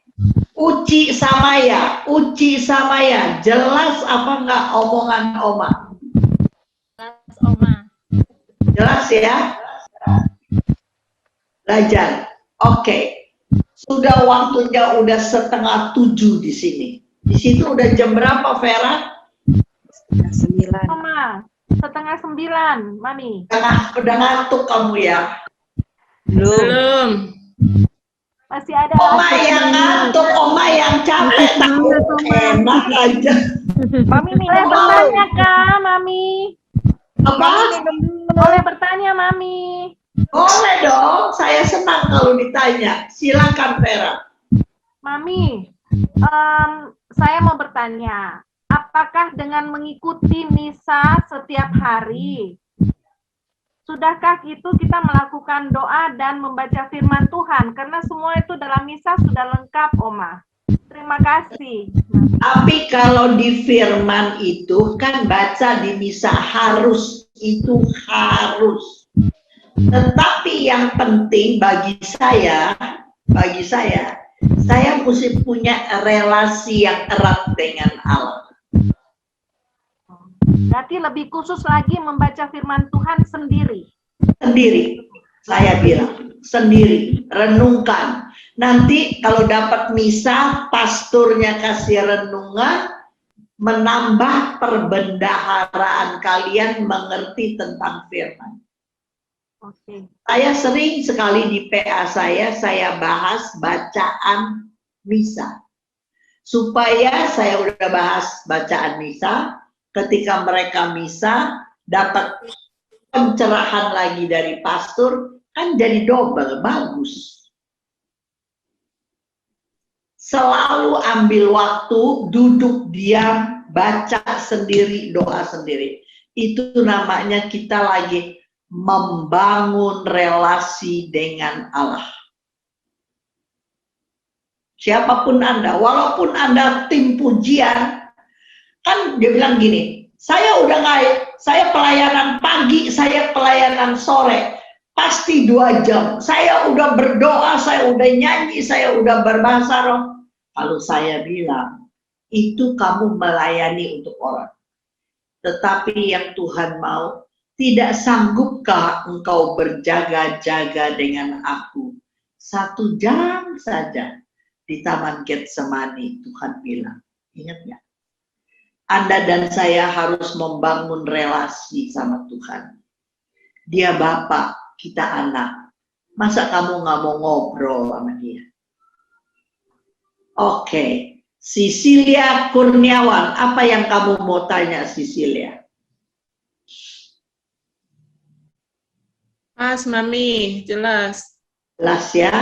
Uci Samaya, Uci Samaya. Jelas apa enggak omongan Oma?
Jelas, Oma.
Jelas ya? Belajar. Oke. Sudah waktunya udah 6:30 di sini. Di situ udah jam berapa, Vera?
9.
Oma, 8:30, Mami.
Udah ngantuk kamu ya?
Belum.
Masih ada.
Oma yang ngantuk, Oma yang capek. Enak aja.
Mami boleh bertanya, Kak, Mami?
Apa?
Boleh bertanya, Mami?
Boleh dong, saya senang kalau ditanya. Silakan, Vera.
Mami, saya mau bertanya, apakah dengan mengikuti misa setiap hari, sudahkah itu kita melakukan doa dan membaca firman Tuhan? Karena semua itu dalam misa sudah lengkap, Oma. Terima kasih.
Tapi kalau di firman itu kan baca di misa harus, itu harus. Tetapi yang penting bagi saya mesti punya relasi yang erat dengan Allah.
Berarti lebih khusus lagi membaca firman Tuhan sendiri.
Sendiri, saya bilang. Sendiri, renungkan. Nanti kalau dapat misa, pasturnya kasih renungan, menambah perbendaharaan kalian mengerti tentang firman.
Oke.
Saya sering sekali di PA saya bahas bacaan misa. Supaya saya udah bahas bacaan misa, ketika mereka misa dapat pencerahan lagi dari pastor, kan jadi double, bagus. Selalu ambil waktu, duduk diam, baca sendiri, doa sendiri. Itu namanya kita lagi membangun relasi dengan Allah. Siapapun Anda, walaupun Anda tim pujian, kan dia bilang gini, saya pelayanan pagi, saya pelayanan sore, pasti 2 jam. Saya udah berdoa, saya udah nyanyi, saya udah berbahasa roh. Kalau saya bilang, itu kamu melayani untuk orang. Tetapi yang Tuhan mau, tidak sanggupkah engkau berjaga-jaga dengan aku 1 jam saja di Taman Getsemani. Tuhan bilang, ingat ya, Anda dan saya harus membangun relasi sama Tuhan. Dia Bapak, kita anak. Masa kamu nggak mau ngobrol sama dia? Oke, Sisilia Kurniawan, apa yang kamu mau tanya, Sisilia?
Mas, Mami, jelas.
Jelas ya.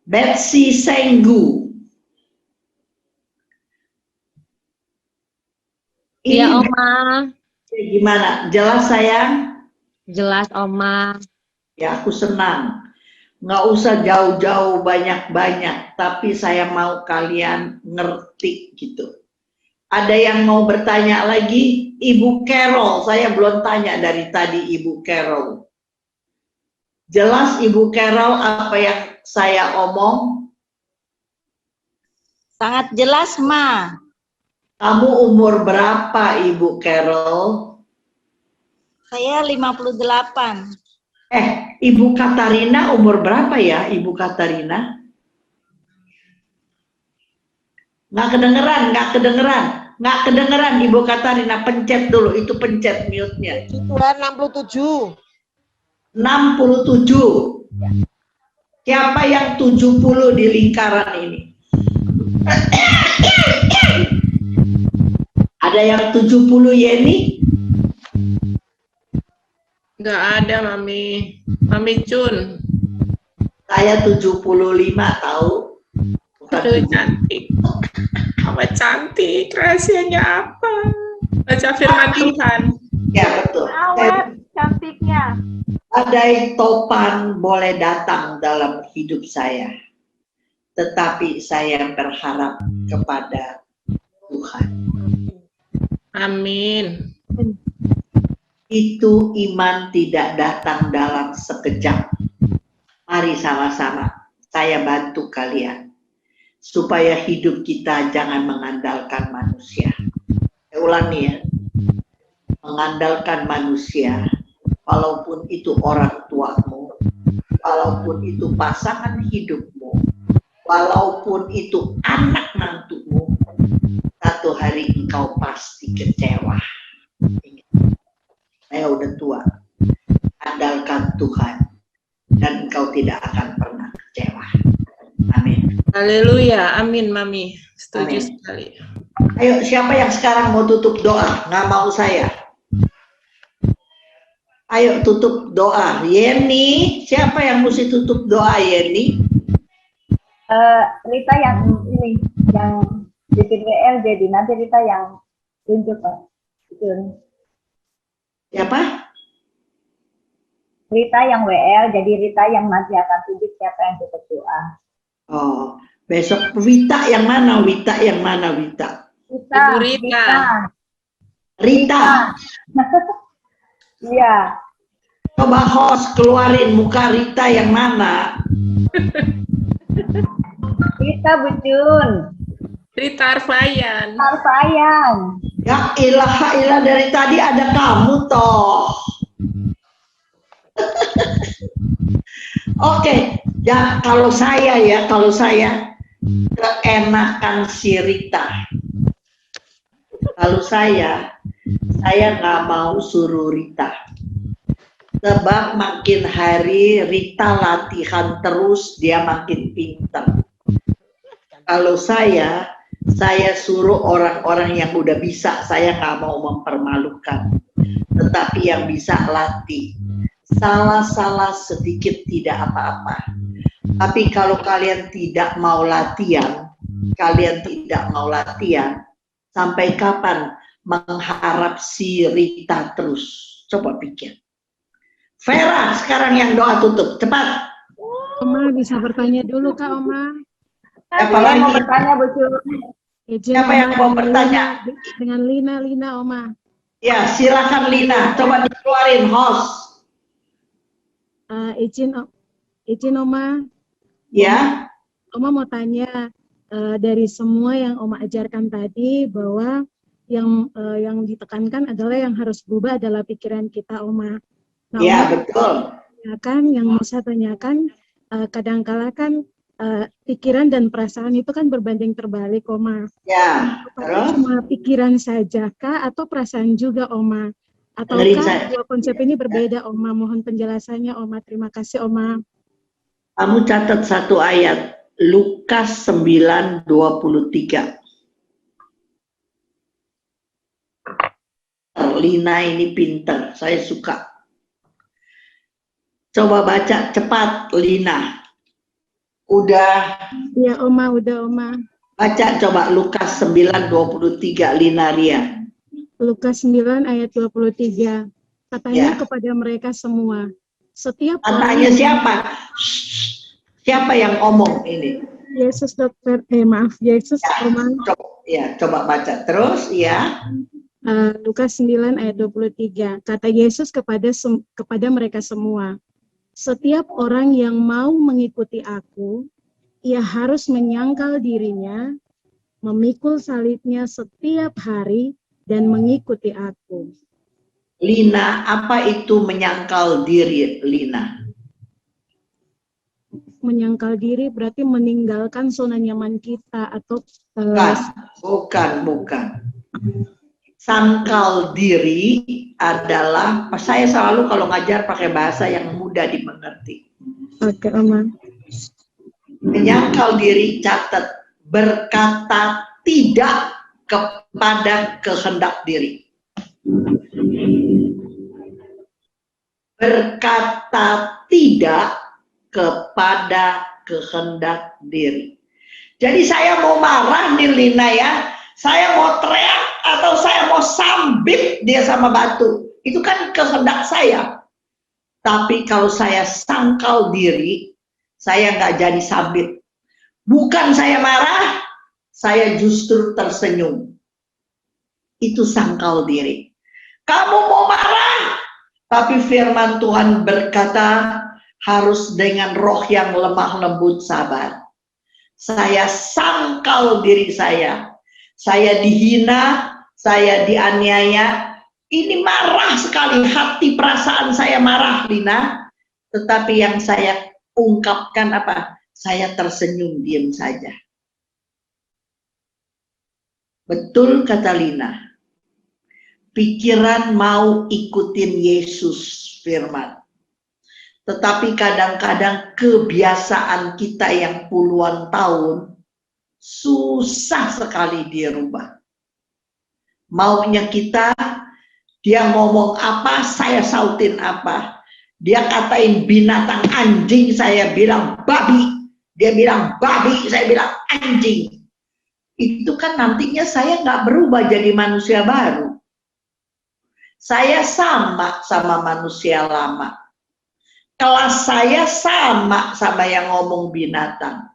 Betsy Senggu.
Iya, Oma.
Gimana? Jelas, sayang?
Jelas, Oma.
Ya, aku senang. Nggak usah jauh-jauh banyak-banyak, tapi saya mau kalian ngerti gitu. Ada yang mau bertanya lagi? Ibu Carol, saya belum tanya dari tadi Ibu Carol. Jelas Ibu Carol apa yang saya omong?
Sangat jelas, Ma.
Kamu umur berapa, Ibu Carol?
Saya 58.
Ibu Katarina umur berapa ya, Ibu Katarina? Nggak kedengeran, Ibu Katarina. Pencet dulu, itu pencet mute-nya.
67.
67. Siapa yang 70 di lingkaran ini? Ada yang 70, Yeni?
Nggak ada, Mami. Mami Cun.
Saya 75 tahu.
Aduh, cantik. Apa cantik? Rahasianya apa? Baca firman Tuhan.
Ya, betul.
Awet cantiknya.
Badai topan boleh datang dalam hidup saya. Tetapi saya berharap kepada Tuhan.
Amin.
Itu iman tidak datang dalam sekejap. Mari sama-sama saya bantu kalian supaya hidup kita jangan mengandalkan manusia. Saya ulangi ya, mengandalkan manusia, walaupun itu orang tuamu, walaupun itu pasangan hidupmu, walaupun itu anak nantumu, satu hari engkau pasti kecewa. Saya udah tua, andalkan Tuhan, dan engkau tidak akan pernah kecewa. Amin.
Haleluya, amin, Mami. Setuju
Amin.
sekali.
Ayo, siapa yang sekarang mau tutup doa? Nggak mau saya. Ayo tutup doa. Yeni, siapa yang mesti tutup doa, Yeni?
Rita yang ini, yang bikin WL, jadi nanti Rita yang tunjuk, Pak. Itu.
Siapa?
Rita yang WL, jadi Rita yang nanti akan tunjuk siapa yang tutup doa.
Oh, besok Wita yang mana? Wita yang mana? Wita?
Rita.
Ibu Rita.
Rita.
Iya.
Coba host keluarin muka Rita yang mana?
Rita Bucun.
Rita Arfayan.
Arfayan.
Ya ilah dari tadi ada kamu toh. Oke, ya kalau saya keenakan si Rita. Kalau saya nggak mau suruh Rita. Sebab makin hari Rita latihan terus, dia makin pintar. Kalau saya suruh orang-orang yang udah bisa, saya nggak mau mempermalukan. Tetapi yang bisa latih. Salah-salah sedikit tidak apa-apa. Tapi kalau kalian tidak mau latihan, sampai kapan mengharap si Rita terus? Coba pikir. Vera, sekarang yang doa tutup, cepat.
Oma bisa bertanya dulu Kak Oma.
Siapa lagi?
Mau bertanya, Bu Cu?
Siapa yang mau bertanya?
Dengan Lina Oma.
Ya, silakan Lina, coba dikeluarin host.
Izin Oma.
Ya.
Oma mau tanya dari semua yang Oma ajarkan tadi bahwa yang ditekankan adalah yang harus berubah adalah pikiran kita, Oma. Nah,
ya,
Oma,
betul.
Yang mau saya tanyakan, kadangkala kan pikiran dan perasaan itu kan berbanding terbalik, Oma.
Ya,
Apakah
terus?
cuma pikiran saja kah atau perasaan juga, Oma?
Dengerin
Ataukah
saya.
dua konsep ini berbeda, Oma? Mohon penjelasannya, Oma. Terima kasih, Oma.
Kamu catat satu ayat, Lukas 9:23. Lina ini pinter, saya suka. Coba baca cepat, Lina. Udah.
Ya, Oma, udah, Oma.
Baca coba Lukas 9:23, Lina Ria.
Lukas 9 ayat 23. Katanya
Ya.
kepada mereka semua, setiap
Katanya
orang
siapa? Siapa yang ngomong ini?
Yesus, dokter, Yesus, Oma.
Coba baca terus, ya.
Lukas 9 ayat 23. Kata Yesus kepada mereka semua, setiap orang yang mau mengikuti aku, ia harus menyangkal dirinya, memikul salibnya setiap hari, dan mengikuti aku.
Lina, apa itu menyangkal diri, Lina?
Menyangkal diri berarti meninggalkan zona nyaman kita atau
bukan. Sangkal diri adalah, saya selalu kalau ngajar pakai bahasa yang mudah dimengerti.
Oke, Oma.
Menyangkal diri, catat, berkata tidak kepada kehendak diri. Berkata tidak kepada kehendak diri. Jadi saya mau marah nih, Lina, ya. Saya mau teriak atau saya mau sambit dia sama batu. Itu kan kehendak saya. Tapi kalau saya sangkal diri, saya nggak jadi sambit. Bukan saya marah, saya justru tersenyum. Itu sangkal diri. Kamu mau marah, tapi firman Tuhan berkata harus dengan roh yang lemah lembut sabar. Saya sangkal diri saya. Saya dihina, saya dianiaya. Ini marah sekali, hati perasaan saya marah, Lina. Tetapi yang saya ungkapkan apa? Saya tersenyum, diam saja. Betul kata Lina. Pikiran mau ikutin Yesus firman. Tetapi kadang-kadang kebiasaan kita yang puluhan tahun susah sekali dirubah. Maunya kita, dia ngomong apa, saya sautin apa. Dia katain binatang anjing, saya bilang babi. Dia bilang babi, saya bilang anjing. Itu kan nantinya saya nggak berubah jadi manusia baru. Saya sama manusia lama. Kelas saya sama yang ngomong binatang.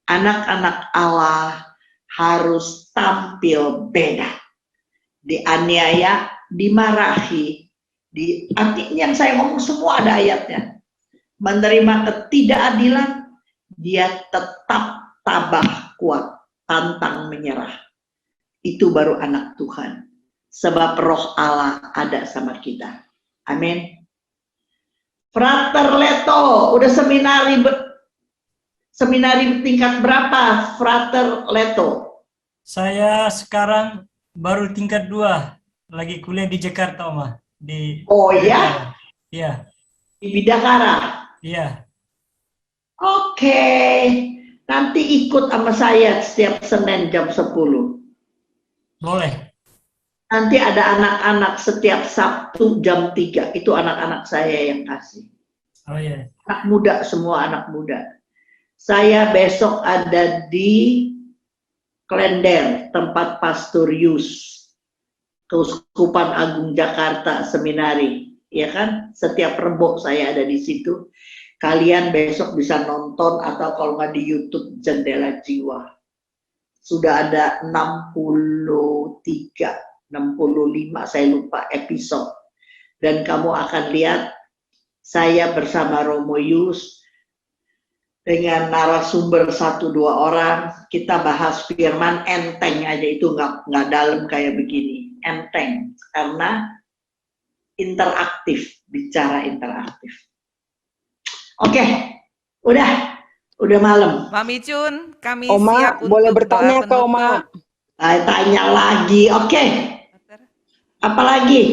Anak-anak Allah harus tampil beda. Dianiaya, dimarahi. Artinya yang saya ngomong semua ada ayatnya. Menerima ketidakadilan, dia tetap tabah kuat, pantang menyerah. Itu baru anak Tuhan. Sebab roh Allah ada sama kita. Amin. Frater Leto, udah seminari tingkat berapa, Frater Leto?
Saya sekarang baru tingkat 2, lagi kuliah di Jakarta, Oma.
Oh ya?
Iya.
Di Bidakara?
Iya.
Oke, nanti ikut sama saya setiap Senin jam 10.
Boleh.
Nanti ada anak-anak setiap Sabtu jam 3, itu anak-anak saya yang kasih.
Oh iya.
Anak muda, semua anak muda. Saya besok ada di Klender, tempat Pastor Yus, Keuskupan Agung Jakarta Seminari, ya kan? Setiap Rebo saya ada di situ. Kalian besok bisa nonton atau kalau nggak di YouTube Jendela Jiwa. Sudah ada 65 saya lupa episode. Dan kamu akan lihat saya bersama Romo Yus dengan narasumber 1-2 orang, kita bahas firman enteng aja, itu nggak dalam kayak begini, enteng, karena interaktif, bicara interaktif. Oke, Udah malam.
Mami Cun, kami
Oma,
siap
boleh
untuk
bertanya
doa
ke Oma?
Tanya lagi, oke. Apa lagi?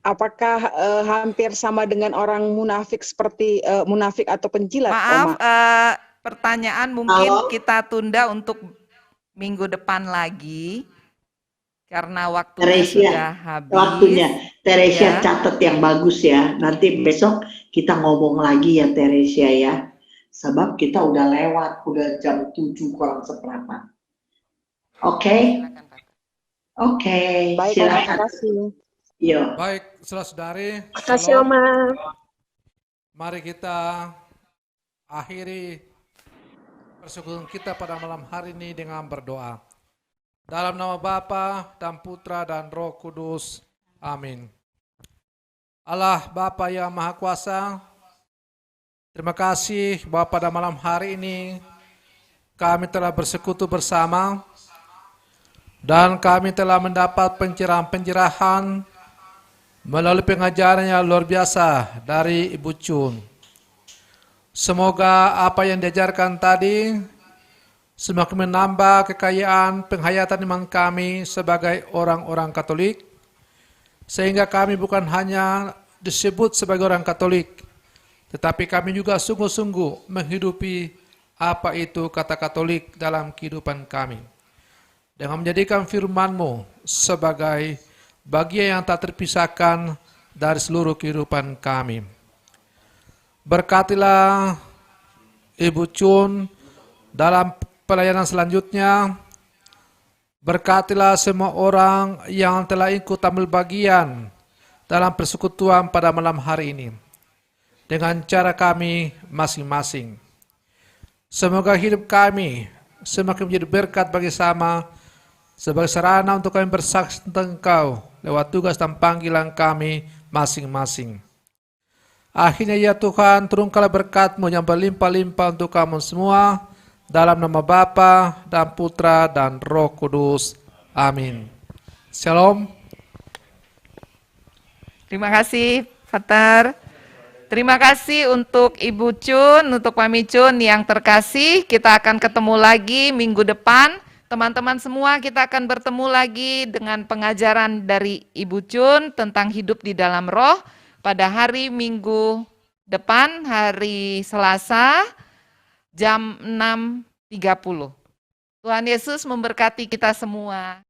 Apakah hampir sama dengan orang munafik seperti munafik atau penjilat,
Maaf,
Oma?
pertanyaan mungkin kita tunda untuk minggu depan lagi. Karena waktunya sudah habis.
Waktunya. Teresia
Ya.
catat yang bagus ya. Nanti besok kita ngomong lagi ya Teresia ya. Sebab kita udah lewat, udah jam 7 kurang seperempat. Oke? Oke,
Baik, Oma,
silakan.
terima kasih.
Yo.
Baik, saudara-saudari.
Makasih,
shalom.
Oma.
Mari kita akhiri persekutuan kita pada malam hari ini dengan berdoa. Dalam nama Bapa dan Putra dan Roh Kudus. Amin. Allah Bapa yang Maha Kuasa, terima kasih bahwa pada malam hari ini kami telah bersekutu bersama dan kami telah mendapat pencerahan-pencerahan melalui pengajaran yang luar biasa dari Ibu Cun. Semoga apa yang diajarkan tadi semakin menambah kekayaan penghayatan iman kami sebagai orang-orang Katolik, sehingga kami bukan hanya disebut sebagai orang Katolik, tetapi kami juga sungguh-sungguh menghidupi apa itu kata Katolik dalam kehidupan kami. Dengan menjadikan firman-Mu sebagai bagian yang tak terpisahkan dari seluruh kehidupan kami. Berkatilah Ibu Cun dalam pelayanan selanjutnya. Berkatilah semua orang yang telah ikut ambil bagian dalam persekutuan pada malam hari ini dengan cara kami masing-masing. Semoga hidup kami semakin menjadi berkat bagi sama sebagai sarana untuk kami bersaksi tentang Engkau lewat tugas dan panggilan kami masing-masing. Akhirnya ya Tuhan, turunkanlah berkat-Mu yang berlimpah-limpah untuk kami semua. Dalam nama Bapa dan Putra dan Roh Kudus. Amin. Shalom.
Terima kasih, Pater. Terima kasih untuk Ibu Cun, untuk Mami Cun yang terkasih. Kita akan ketemu lagi minggu depan. Teman-teman semua, kita akan bertemu lagi dengan pengajaran dari Ibu Cun tentang hidup di dalam roh pada hari Minggu depan, hari Selasa, jam 6.30. Tuhan Yesus memberkati kita semua.